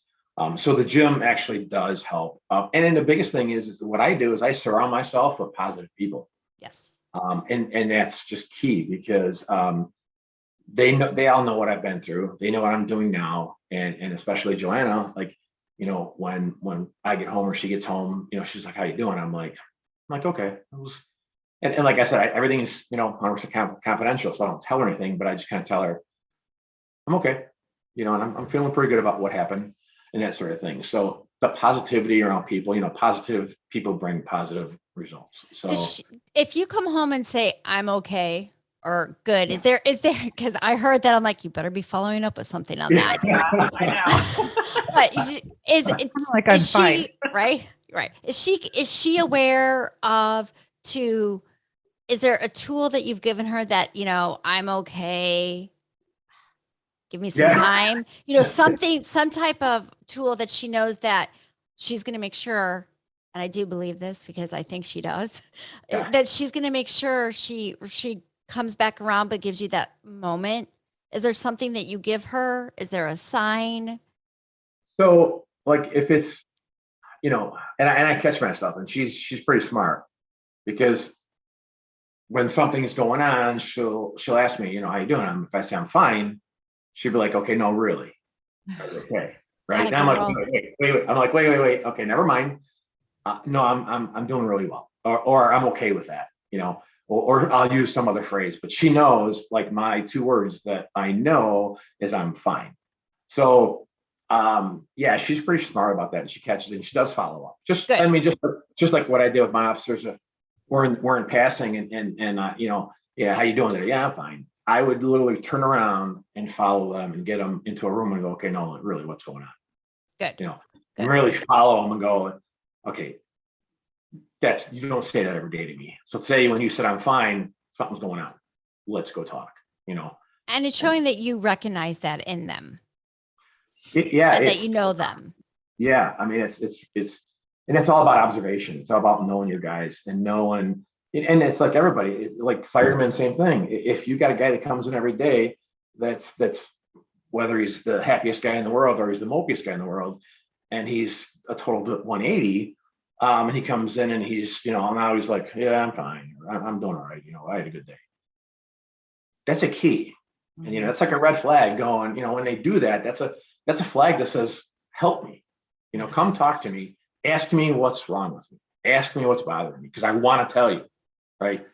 S3: So the gym actually does help. And then the biggest thing is what I do is I surround myself with positive people.
S1: Yes.
S3: And that's just key because they all know what I've been through. They know what I'm doing now. And especially Joanna, like, when I get home or she gets home, she's like, how you doing? I'm like, okay. And like I said, everything is, 100% confidential. So I don't tell her anything, but I just kind of tell her, I'm okay. And I'm feeling pretty good about what happened and that sort of thing. So the positivity around people, positive people bring positive results. So
S1: if you come home and say, I'm okay or good,
S3: Yeah.
S1: is there, because I heard that I'm like, you better be following up with something on that.
S2: I know.
S1: But
S2: Like I'm
S1: is she
S2: fine.
S1: right? Right. Is she aware of is there a tool that you've given her that, I'm okay, give me some
S3: Yeah.
S1: time, some type of tool that she knows that she's going to make sure, and I do believe this because I think she does,
S3: Yeah.
S1: that she's going to make sure she comes back around, but gives you that moment. Is there something that you give her? Is there a sign?
S3: So like if it's, and I catch myself and she's pretty smart because when something's going on, she'll ask me, how you doing? If I say I'm fine, she'll be like, okay, no, really. Are you okay? Right.
S1: Atta
S3: Now I'm
S1: girl.
S3: like, wait. I'm like, wait. Okay, never mind. No, I'm doing really well, or I'm okay with that, or I'll use some other phrase, but she knows like my two words that I know is I'm fine. So, yeah, she's pretty smart about that. And she catches it and she does follow up.
S1: Good.
S3: I mean, just like what I did with my officers. We're in passing and yeah, how you doing there? Yeah, I'm fine. I would literally turn around and follow them and get them into a room and go, okay, no, really, what's going on?
S1: Good.
S3: And
S1: Good.
S3: really follow them and go, okay, you don't say that every day to me. So say when you said I'm fine, something's going on. Let's go talk.
S1: And it's showing that you recognize that in them.
S3: Yeah,
S1: That you know them.
S3: Yeah, I mean it's and it's all about observation. It's all about knowing your guys and knowing, and it's like everybody, like firemen, same thing. If you got a guy that comes in every day, that's whether he's the happiest guy in the world or he's the mopiest guy in the world, and he's a total 180. And he comes in and he's, now he's like, yeah, I'm fine. I'm doing all right. I had a good day. That's a key. And, that's like a red flag going, when they do that, that's a flag that says, help me,
S1: Yes.
S3: Come talk to me, ask me what's wrong with me, ask me what's bothering me, because I want to tell you. Right.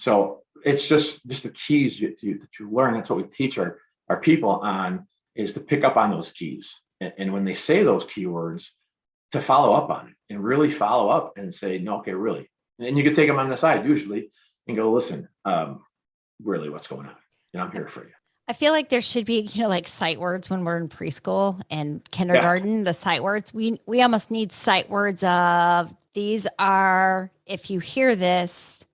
S3: So it's just the keys that you learn. That's what we teach our people on, is to pick up on those keys. And when they say those keywords, to follow up on it and really follow up and say, no, okay, really. And you can take them on the side usually and go, listen, really, what's going on? I'm here for you.
S1: I feel like there should be, like sight words when we're in preschool and kindergarten, the sight words. We almost need sight words of, these are, if you hear this,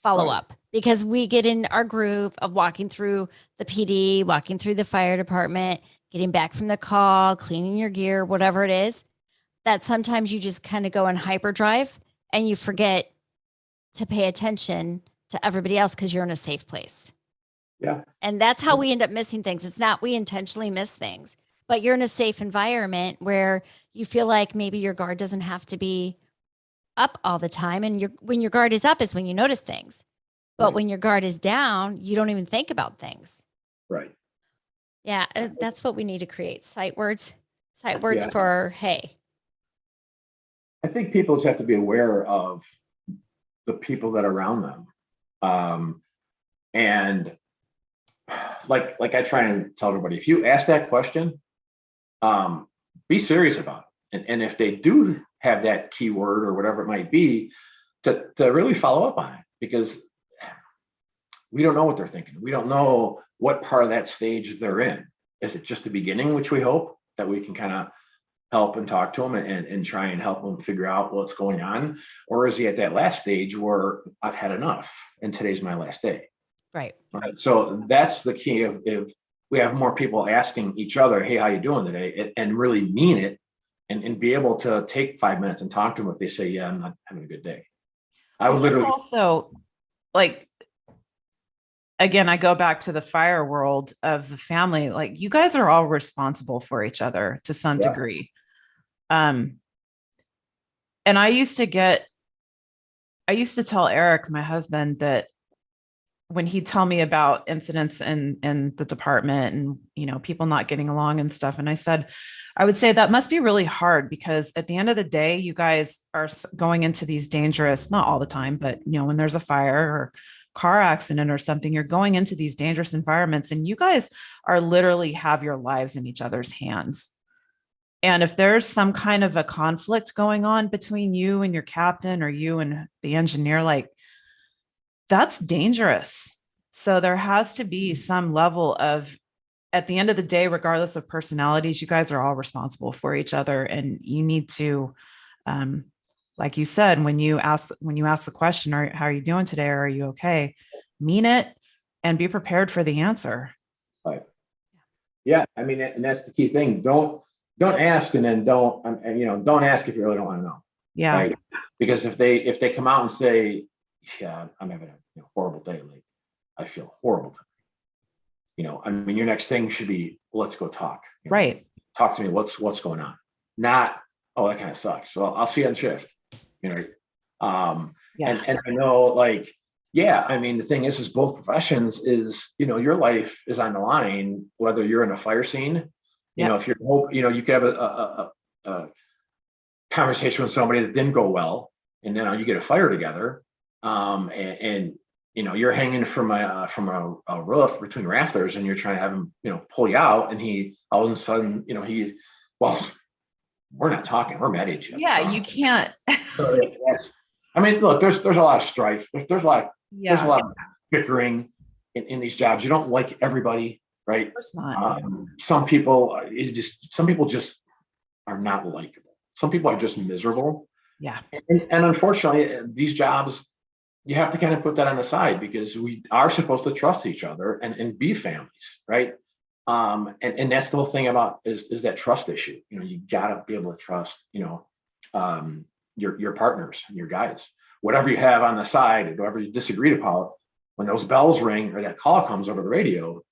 S1: follow
S3: Right.
S1: up because we get in our groove of walking through the PD, walking through the fire department, getting back from the call, cleaning your gear, whatever it is, that sometimes you just kind of go in hyperdrive and you forget to pay attention to everybody else because you're in a safe place.
S3: Yeah.
S1: And that's how we end up missing things. It's not we intentionally miss things, but you're in a safe environment where you feel like maybe your guard doesn't have to be up all the time. And when your guard is up is when you notice things. But
S3: Right.
S1: when your guard is down, you don't even think about things.
S3: Right.
S1: Yeah, that's what we need to create. Sight words
S3: Yeah.
S1: for hey.
S3: I think people just have to be aware of the people that are around them. And like I try and tell everybody, if you ask that question, be serious about it. And if they do have that keyword or whatever it might be, to really follow up on it, because we don't know what they're thinking. We don't know what part of that stage they're in. Is it just the beginning, which we hope that we can kind of help and talk to them and try and help them figure out what's going on? Or is he at that last stage where I've had enough and today's my last day?
S1: Right.
S3: Right. So that's the key of if we have more people asking each other, hey, how you doing today? And really mean it and be able to take 5 minutes and talk to them if they say, yeah, I'm not having a good day. I would
S2: Well, that's
S3: literally
S2: also like, again, I go back to the fire world of the family. Like you guys are all responsible for each other to some
S3: Yeah.
S2: degree. And I used to tell Eric, my husband, that when he'd tell me about incidents in the department and, people not getting along and stuff. And I would say that must be really hard because at the end of the day, you guys are going into these dangerous, not all the time, but when there's a fire or car accident or something, you're going into these dangerous environments and you guys are literally have your lives in each other's hands. And if there's some kind of a conflict going on between you and your captain or you and the engineer, like that's dangerous. So there has to be some level of, at the end of the day, regardless of personalities, you guys are all responsible for each other. And you need to, like you said, when you ask the question, how are you doing today? Or are you okay? Mean it and be prepared for the answer.
S3: Right. Yeah. I mean, and that's the key thing. Don't ask and then don't ask if you really don't want to know.
S2: Yeah.
S3: Right. Because if they come out and say, yeah, I'm having a horrible day. Like I feel horrible. I mean, your next thing should be, let's go talk.
S2: Right.
S3: Talk to me. What's going on? Not, oh, that kind of sucks. Well, I'll see you on shift.
S2: Yeah.
S3: And I know, like, yeah, I mean, the thing is both professions is, your life is on the line, whether you're in a fire scene, if you're, you could have a conversation with somebody that didn't go well, and then you get a fire together, and you're hanging from a roof between rafters, and you're trying to have him, pull you out, and he all of a sudden, well, we're not talking, we're mad at each other.
S2: Yeah, you can't.
S3: So I mean, look, there's a lot of strife. There's a lot of bickering in these jobs. You don't like everybody, right?
S2: Of course not.
S3: Some people just are not likable. Some people are just miserable.
S2: Yeah.
S3: And unfortunately, these jobs, you have to kind of put that on the side because we are supposed to trust each other and be families, right? And that's the whole thing about is that trust issue. You gotta be able to trust, your partners and your guys. Whatever you have on the side, whatever you disagreed about, when those bells ring or that call comes over the radio,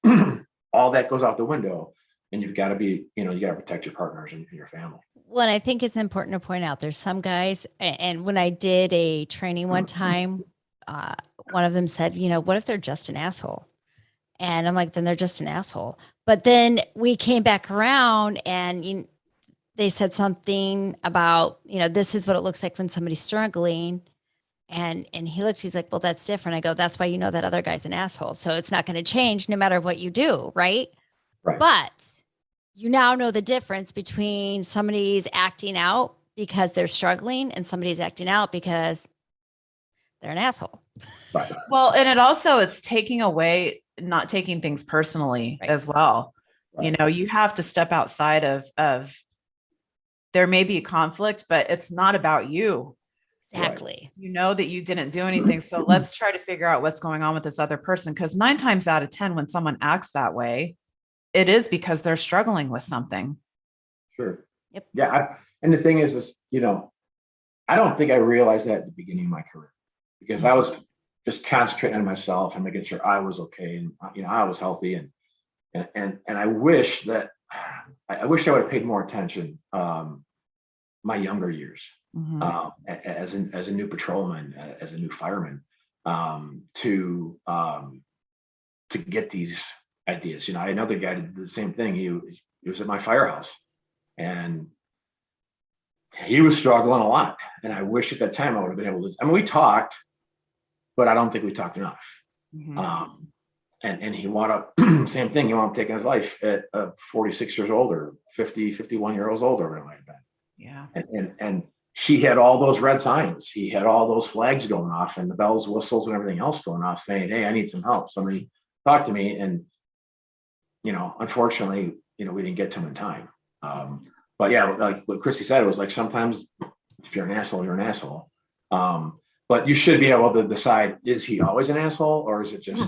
S3: all that goes out the window. And you've got to be, you got to protect your partners and your family.
S1: Well, and I think it's important to point out there's some guys, and when I did a training one time, one of them said, what if they're just an asshole? And I'm like, then they're just an asshole. But then we came back around and they said something about, this is what it looks like when somebody's struggling. And he's like, well, that's different. I go, that's why that other guy's an asshole. So it's not going to change no matter what you do. Right. But you now know the difference between somebody's acting out because they're struggling and somebody's acting out because they're an asshole.
S3: Right.
S2: Well, and it's taking away, not taking things personally as well. Right. You have to step outside of there may be a conflict, but it's not about you.
S1: Exactly.
S2: You know that you didn't do anything. So let's try to figure out what's going on with this other person. Because 9 times out of 10, when someone acts that way, it is because they're struggling with something.
S3: Sure.
S1: Yep.
S3: Yeah. And the thing is, I don't think I realized that at the beginning of my career because I was just concentrating on myself and making sure I was okay and I was healthy and I wish that I wish I would have paid more attention my younger years as a new patrolman, as a new fireman, to get these ideas. I had another guy that did the same thing. He was at my firehouse and he was struggling a lot. And I wish at that time I would have been able to. I mean, we talked, but I don't think we talked enough. And he wound up same thing. He wound up taking his life at 46 years old or 50, 51 years old or whatever like that.
S2: Yeah.
S3: And he had all those red signs. He had all those flags going off and the bells, whistles, and everything else going off saying, hey, I need some help. Somebody talk to me. And, unfortunately, we didn't get to him in time. But yeah, like what Christy said, it was like sometimes if you're an asshole, you're an asshole. But you should be able to decide, is he always an asshole or is it just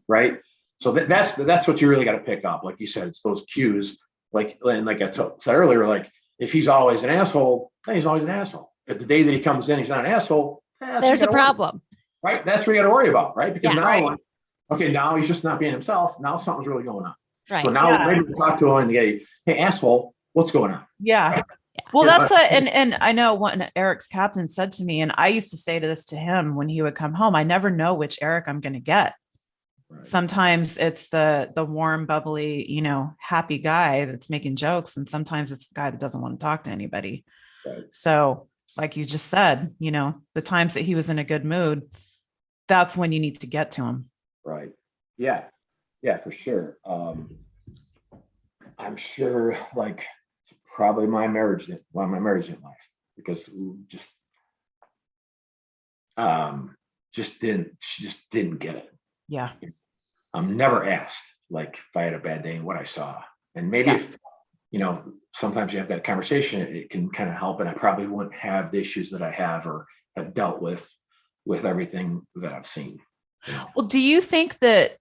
S3: right? So that's what you really got to pick up. Like you said, it's those cues. Like I said earlier, like if he's always an asshole, then he's always an asshole. If the day that he comes in, he's not an asshole.
S1: There's a problem.
S3: Right? That's what you got to worry about, right? Because
S2: now
S3: he's just not being himself. Now something's really going on.
S1: Right.
S3: So now maybe we talk to him and say, hey, asshole, what's going on?
S2: Yeah.
S3: Right?
S2: Well, that's and I know what Eric's captain said to me, and I used to say this to him when he would come home. I never know which Eric I'm going to get. Right. Sometimes it's the warm, bubbly, happy guy that's making jokes, and sometimes it's the guy that doesn't want to talk to anybody. Right. So, like you just said, the times that he was in a good mood, that's when you need to get to him.
S3: Right. Yeah. Yeah, for sure. I'm sure, like. Probably my marriage didn't life because she just didn't get it.
S2: Yeah.
S3: I'm never asked like if I had a bad day and what I saw. And maybe if sometimes you have that conversation, it can kind of help. And I probably wouldn't have the issues that I have or have dealt with everything that I've seen.
S2: Well, do you think that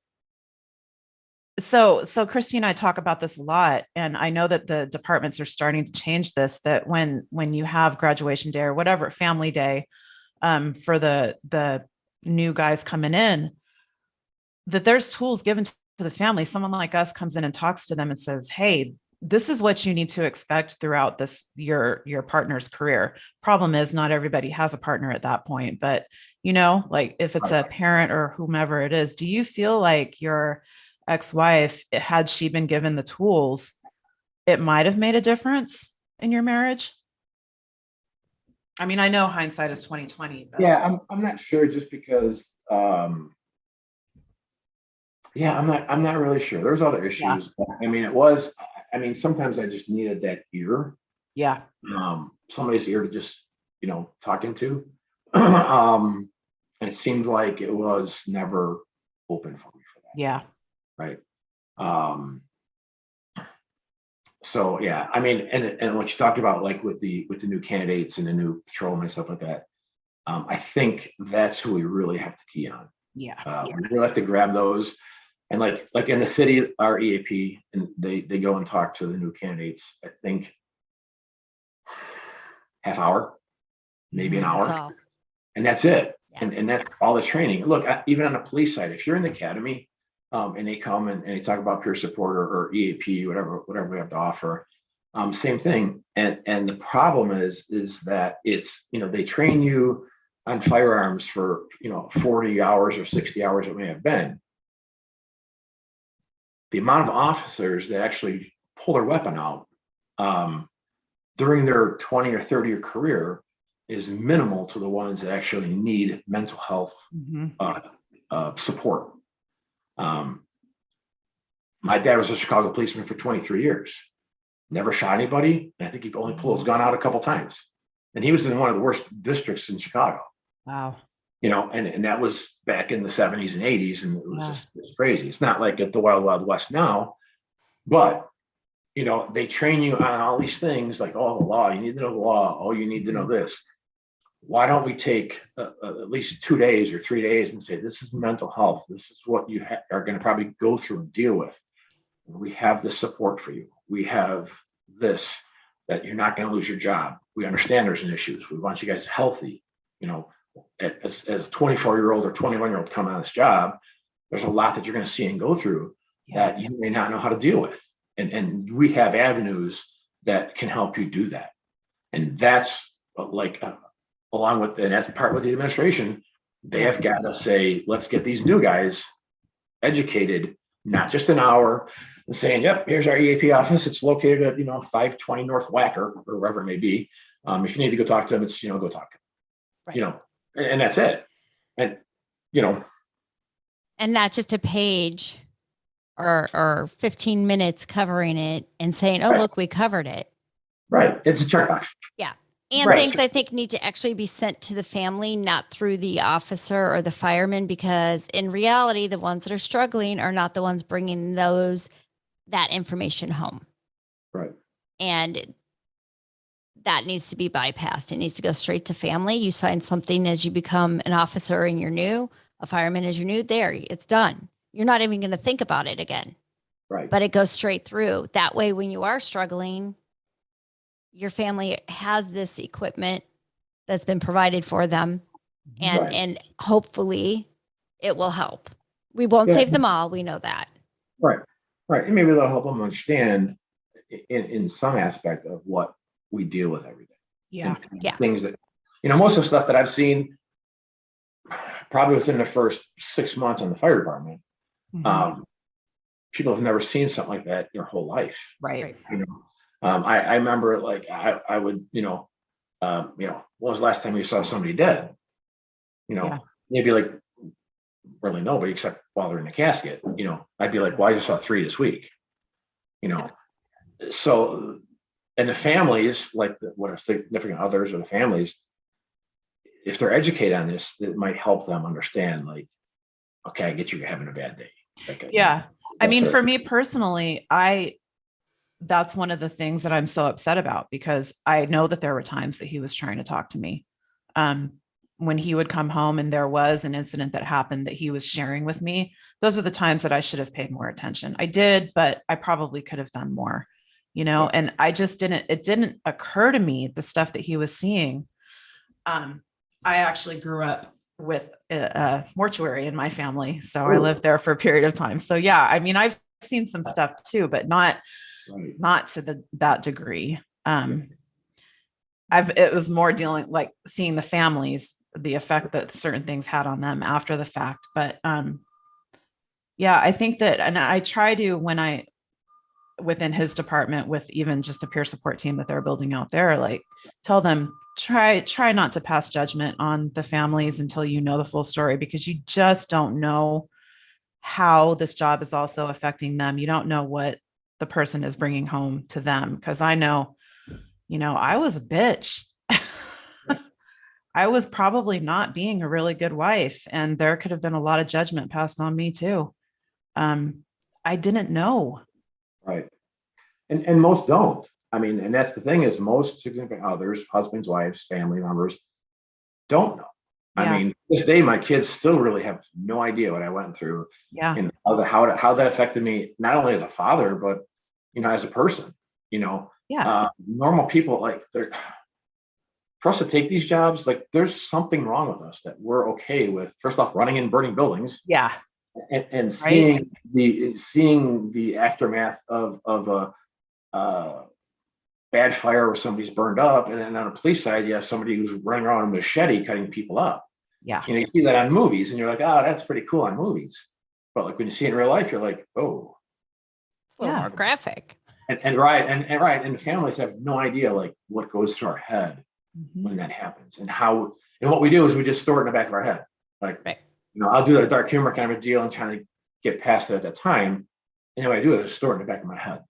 S2: So Christy and I talk about this a lot, and I know that the departments are starting to change this, that when you have graduation day or whatever, family day, for the new guys coming in, that there's tools given to the family. Someone like us comes in and talks to them and says, hey, this is what you need to expect throughout your partner's career. Problem is not everybody has a partner at that point, but like if it's a parent or whomever it is, do you feel like your ex-wife, had she been given the tools, it might have made a difference in your marriage? I mean, I know hindsight is 2020. But...
S3: Yeah, I'm not sure just because I'm not really sure. There's other issues. Yeah. I mean, sometimes I just needed that ear.
S2: Yeah.
S3: Somebody's ear to just, talking to. And it seemed like it was never open for me for that.
S2: Yeah.
S3: Right. So yeah, I mean, and what you talked about, like with the new candidates and the new patrolmen and stuff like that, I think that's who we really have to key on.
S2: Yeah.
S3: We really have to grab those, and like in the city, our EAP, and they go and talk to the new candidates. I think half hour, maybe an hour, and that's it. Yeah. And that's all the training. Look, even on the police side, if you're in the academy. And they come and they talk about peer support or EAP, whatever we have to offer. Same thing. And the problem is that it's, they train you on firearms for, 40 hours or 60 hours it may have been. The amount of officers that actually pull their weapon out during their 20 or 30-year career is minimal to the ones that actually need mental health support. My dad was a Chicago policeman for 23 years, never shot anybody. And I think he only pulled his gun out a couple times. And he was in one of the worst districts in Chicago.
S2: Wow.
S3: And that was back in the 70s and 80s. And it was just crazy. It's not like at the Wild Wild West now, but, they train you on all these things like, oh, the law, you need to know the law. Oh, you need to know this. why don't we take at least 2 days or 3 days and say, this is mental health. This is what you are going to probably go through and deal with. We have this support for you. We have this, that you're not going to lose your job. We understand there's an issues. We want you guys healthy. As a 24-year-old or 21-year-old coming on this job, there's a lot that you're going to see and go through that you may not know how to deal with. And we have avenues that can help you do that. And that's along with, and that's part with the administration, they have got to say, let's get these new guys educated, not just an hour and saying, yep, here's our EAP office. It's located at, 520 North Wacker or wherever it may be. If you need to go talk to them, it's, go talk to them,
S1: Right.
S3: and that's it. And,
S1: And not just a page or 15 minutes covering it and saying, oh,
S3: Right.
S1: look, we covered it.
S3: right. It's a checkbox.
S1: And
S2: Right.
S1: things I think need to actually be sent to the family, not through the officer or the fireman, because in reality, the ones that are struggling are not the ones bringing that information home.
S3: Right.
S1: And that needs to be bypassed. It needs to go straight to family. You sign something as you become an officer and you're new, a fireman as you're new, there, it's done. You're not even going to think about it again,
S3: Right.
S1: but it goes straight through. That way, when you are struggling, your family has this equipment that's been provided for them, and
S3: Right.
S1: and hopefully it will help. We won't
S3: Yeah.
S1: save them all. We know that.
S3: Right. Right. And maybe that'll help them understand in some aspect of what we deal with every day.
S2: Yeah.
S3: And
S1: Yeah.
S3: things that, most of the stuff that I've seen probably within the first 6 months on the fire department,
S2: Mhm.
S3: people have never seen something like that their whole life.
S2: Right.
S3: I remember I would, when was the last time you saw somebody dead?
S2: Yeah.
S3: You'd be like, really nobody except while they're in the casket. I'd be like, well, I just saw 3 this week. So, and the families, what are significant others or the families, if they're educated on this, it might help them understand, okay, I get you're having a bad day.
S2: Yeah. I mean,
S3: That's
S2: for me personally, that's one of the things that I'm so upset about, because I know that there were times that he was trying to talk to me. When he would come home and there was an incident that happened that he was sharing with me, those are the times that I should have paid more attention. I did, but I probably could have done more, and I just it didn't occur to me the stuff that he was seeing. I actually grew up with a mortuary in my family. So I lived there for a period of time. So yeah, I mean, I've seen some stuff too, but not to that degree. It was more seeing the families, the effect that certain things had on them after the fact. But yeah, I think that, and I try to, within his department, with even just the peer support team that they're building out there, tell them, try not to pass judgment on the families until you know the full story, because you just don't know how this job is also affecting them. You don't know what the person is bringing home to them. Because I know, I was a bitch. I was probably not being a really good wife, and there could have been a lot of judgment passed on me too. I didn't know.
S3: Right. And most don't. I mean, and that's the thing, is most significant others, husbands, wives, family members, don't know.
S2: Yeah.
S3: I mean, this day, my kids still really have no idea what I went through.
S2: Yeah.
S3: And how that affected me, not only as a father, but, as a person,
S2: Yeah.
S3: normal people, for us to take these jobs, there's something wrong with us that we're okay with, first off, running and burning buildings.
S2: Yeah.
S3: And
S2: Right.
S3: seeing the aftermath of a bad fire where somebody's burned up, and then on the police side, you have somebody who's running around with a machete cutting people up.
S2: Yeah.
S3: You see that on movies, and you're like, oh, that's pretty cool on movies. But when you see it in real life, you're like, oh.
S1: It's a little
S2: Yeah.
S1: more graphic.
S3: And the families have no idea what goes through our head when that happens, and what we do is we just store it in the back of our head.
S1: Right.
S3: I'll do that dark humor kind of a deal and trying to get past it at that time. And what I do is just store it in the back of my head.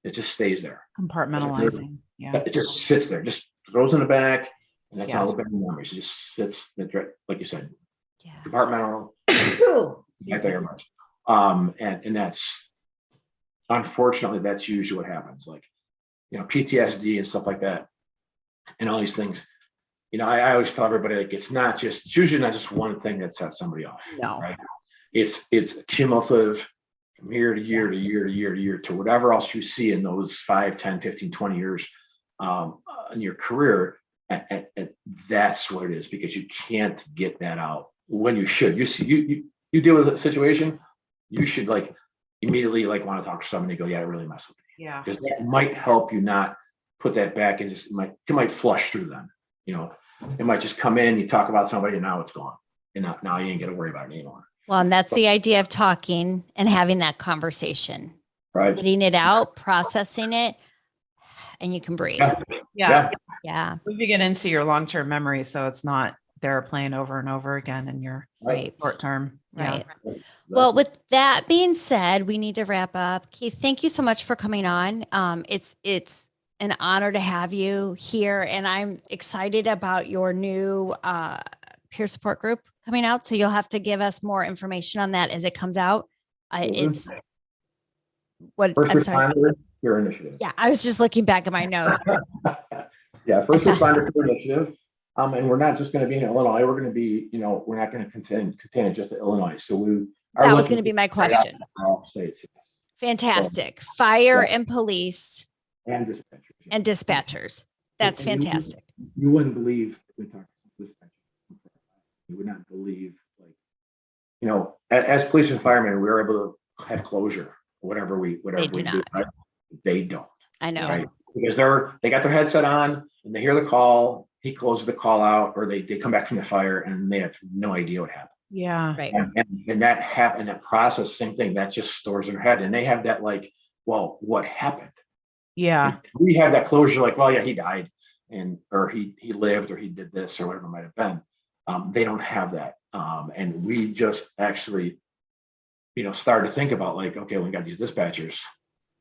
S3: It just stays there.
S2: Compartmentalizing. Yeah.
S3: It just sits there, just throws in the back, and that's
S2: Yeah.
S3: all the bad memories. It just sits, like you said,
S1: Yeah.
S3: compartmental. Right there, Mars. And that's, unfortunately, that's usually what happens. PTSD and stuff like that, and all these things. I always tell everybody, like, it's usually not just one thing that sets somebody off.
S2: No.
S3: Right. It's cumulative from year to year to year to year to year to whatever else you see in those 5, 10, 15, 20 years in your career. And that's what it is, because you can't get that out when you should. You deal with a situation, you should like immediately like want to talk to somebody and go, yeah, it really messed with me.
S2: Yeah.
S3: Because that might help you not put that back, and just it might flush through them. It might just come in, you talk about somebody, and now it's gone. And now you ain't got to worry about it anymore.
S1: Well, and that's the idea of talking and having that conversation,
S3: Right.
S1: getting it out, processing it, and you can breathe.
S2: Yeah.
S1: Yeah.
S2: We get into your long-term memory, so it's not they're playing over and over again in your
S1: Right.
S2: short-term.
S1: Right. Well, with that being said, we need to wrap up. Keith, thank you so much for coming on. It's an honor to have you here, and I'm excited about your new peer support group coming out. So you'll have to give us more information on that as it comes out. It's what
S3: First
S1: I'm sorry.
S3: responder peer initiative.
S1: Yeah, I was just looking back at my notes.
S3: Yeah, first responder peer initiative. And we're not just going to be in Illinois. We're going to be, we're not going to contain it just to Illinois. So
S1: that was going to be my question.
S3: All states.
S1: Fantastic. Fire and police
S3: and dispatchers.
S1: And dispatchers. That's fantastic.
S3: You wouldn't believe if we talked to dispatchers. You would not believe, as police and firemen, we were able to have closure. Whatever we do, right? They don't.
S1: I know.
S3: Right? Because they got their headset on and they hear the call. He closes the call out, or they come back from the fire and they have no idea what happened.
S2: Yeah.
S1: Right.
S3: And that process, same thing, that just stores in their head. And they have that well, what happened?
S2: Yeah.
S3: We have that closure, well, yeah, he died, or he lived, or he did this, or whatever it might have been. They don't have that. And we just actually, started to think about okay, we got these dispatchers,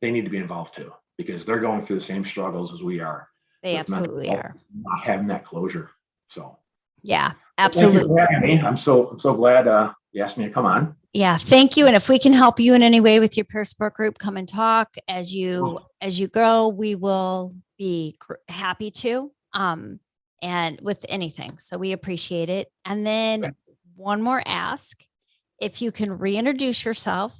S3: they need to be involved too, because they're going through the same struggles as we are.
S1: They absolutely are.
S3: Not having that closure. So
S1: yeah, absolutely.
S3: I'm so glad you asked me to come on.
S1: Yeah, thank you. And if we can help you in any way with your peer support group, come and talk as you grow. We will be happy to. And with anything. So we appreciate it. And then one more ask, if you can reintroduce yourself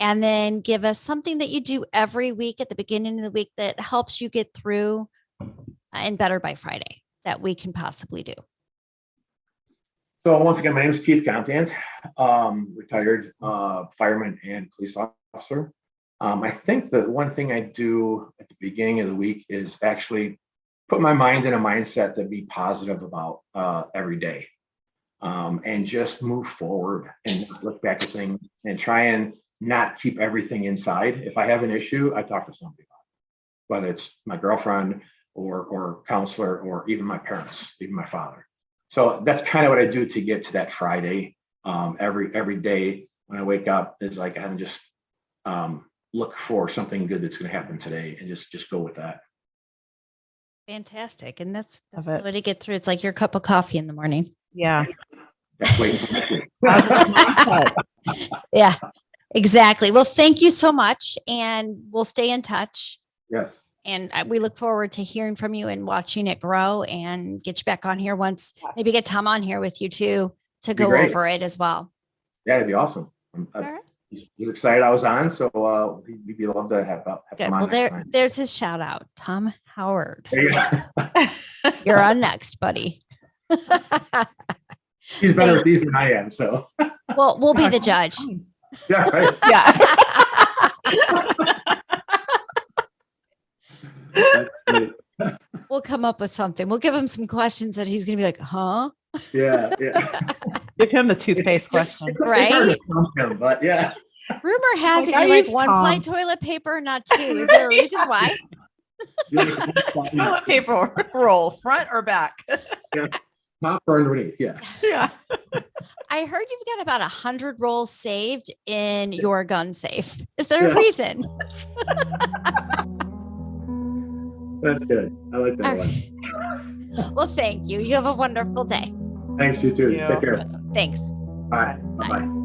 S1: and then give us something that you do every week at the beginning of the week that helps you get through and better by Friday that we can possibly do.
S3: So once again, my name is Keith Contant, retired fireman and police officer. I think that one thing I do at the beginning of the week is actually put my mind in a mindset to be positive about every day, and just move forward and look back at things and try and not keep everything inside. If I have an issue, I talk to somebody about it, whether it's my girlfriend or counselor, or even my parents, even my father. So that's kind of what I do to get to that Friday. Every day when I wake up is I kind of just look for something good that's going to happen today, and just go with that.
S1: Fantastic. And that's the way to get through. It's like your cup of coffee in the morning.
S2: Yeah.
S1: Yeah, exactly. Well, thank you so much. And we'll stay in touch.
S3: Yes.
S1: And we look forward to hearing from you and watching it grow, and get you back on here once, maybe get Tom on here with you too, to go over it as well.
S3: Yeah, it'd be awesome. He's excited I was on, so we'd be love to have him on.
S1: Well, there's his shout out, Tom Howard.
S3: There you go.
S1: You're on next, buddy.
S3: He's better at these than I am, so.
S1: Well, we'll be the judge.
S3: Yeah, right.
S1: Yeah. We'll come up with something. We'll give him some questions that he's gonna be like, huh?
S3: Yeah.
S2: Give him the toothpaste question.
S1: Right?
S3: But yeah.
S1: Rumor has it you like one ply toilet paper, not two. Is there a reason why?
S2: Toilet paper roll, front or back?
S3: Yeah. Top or underneath, yeah.
S2: Yeah.
S3: I
S1: heard you've got about 100 rolls saved in your gun safe. Is there a reason?
S3: That's good. I like that one.
S1: Well, thank you. You have a wonderful day.
S3: Thanks, you too. Take care.
S1: Thanks.
S3: All right. Bye-bye.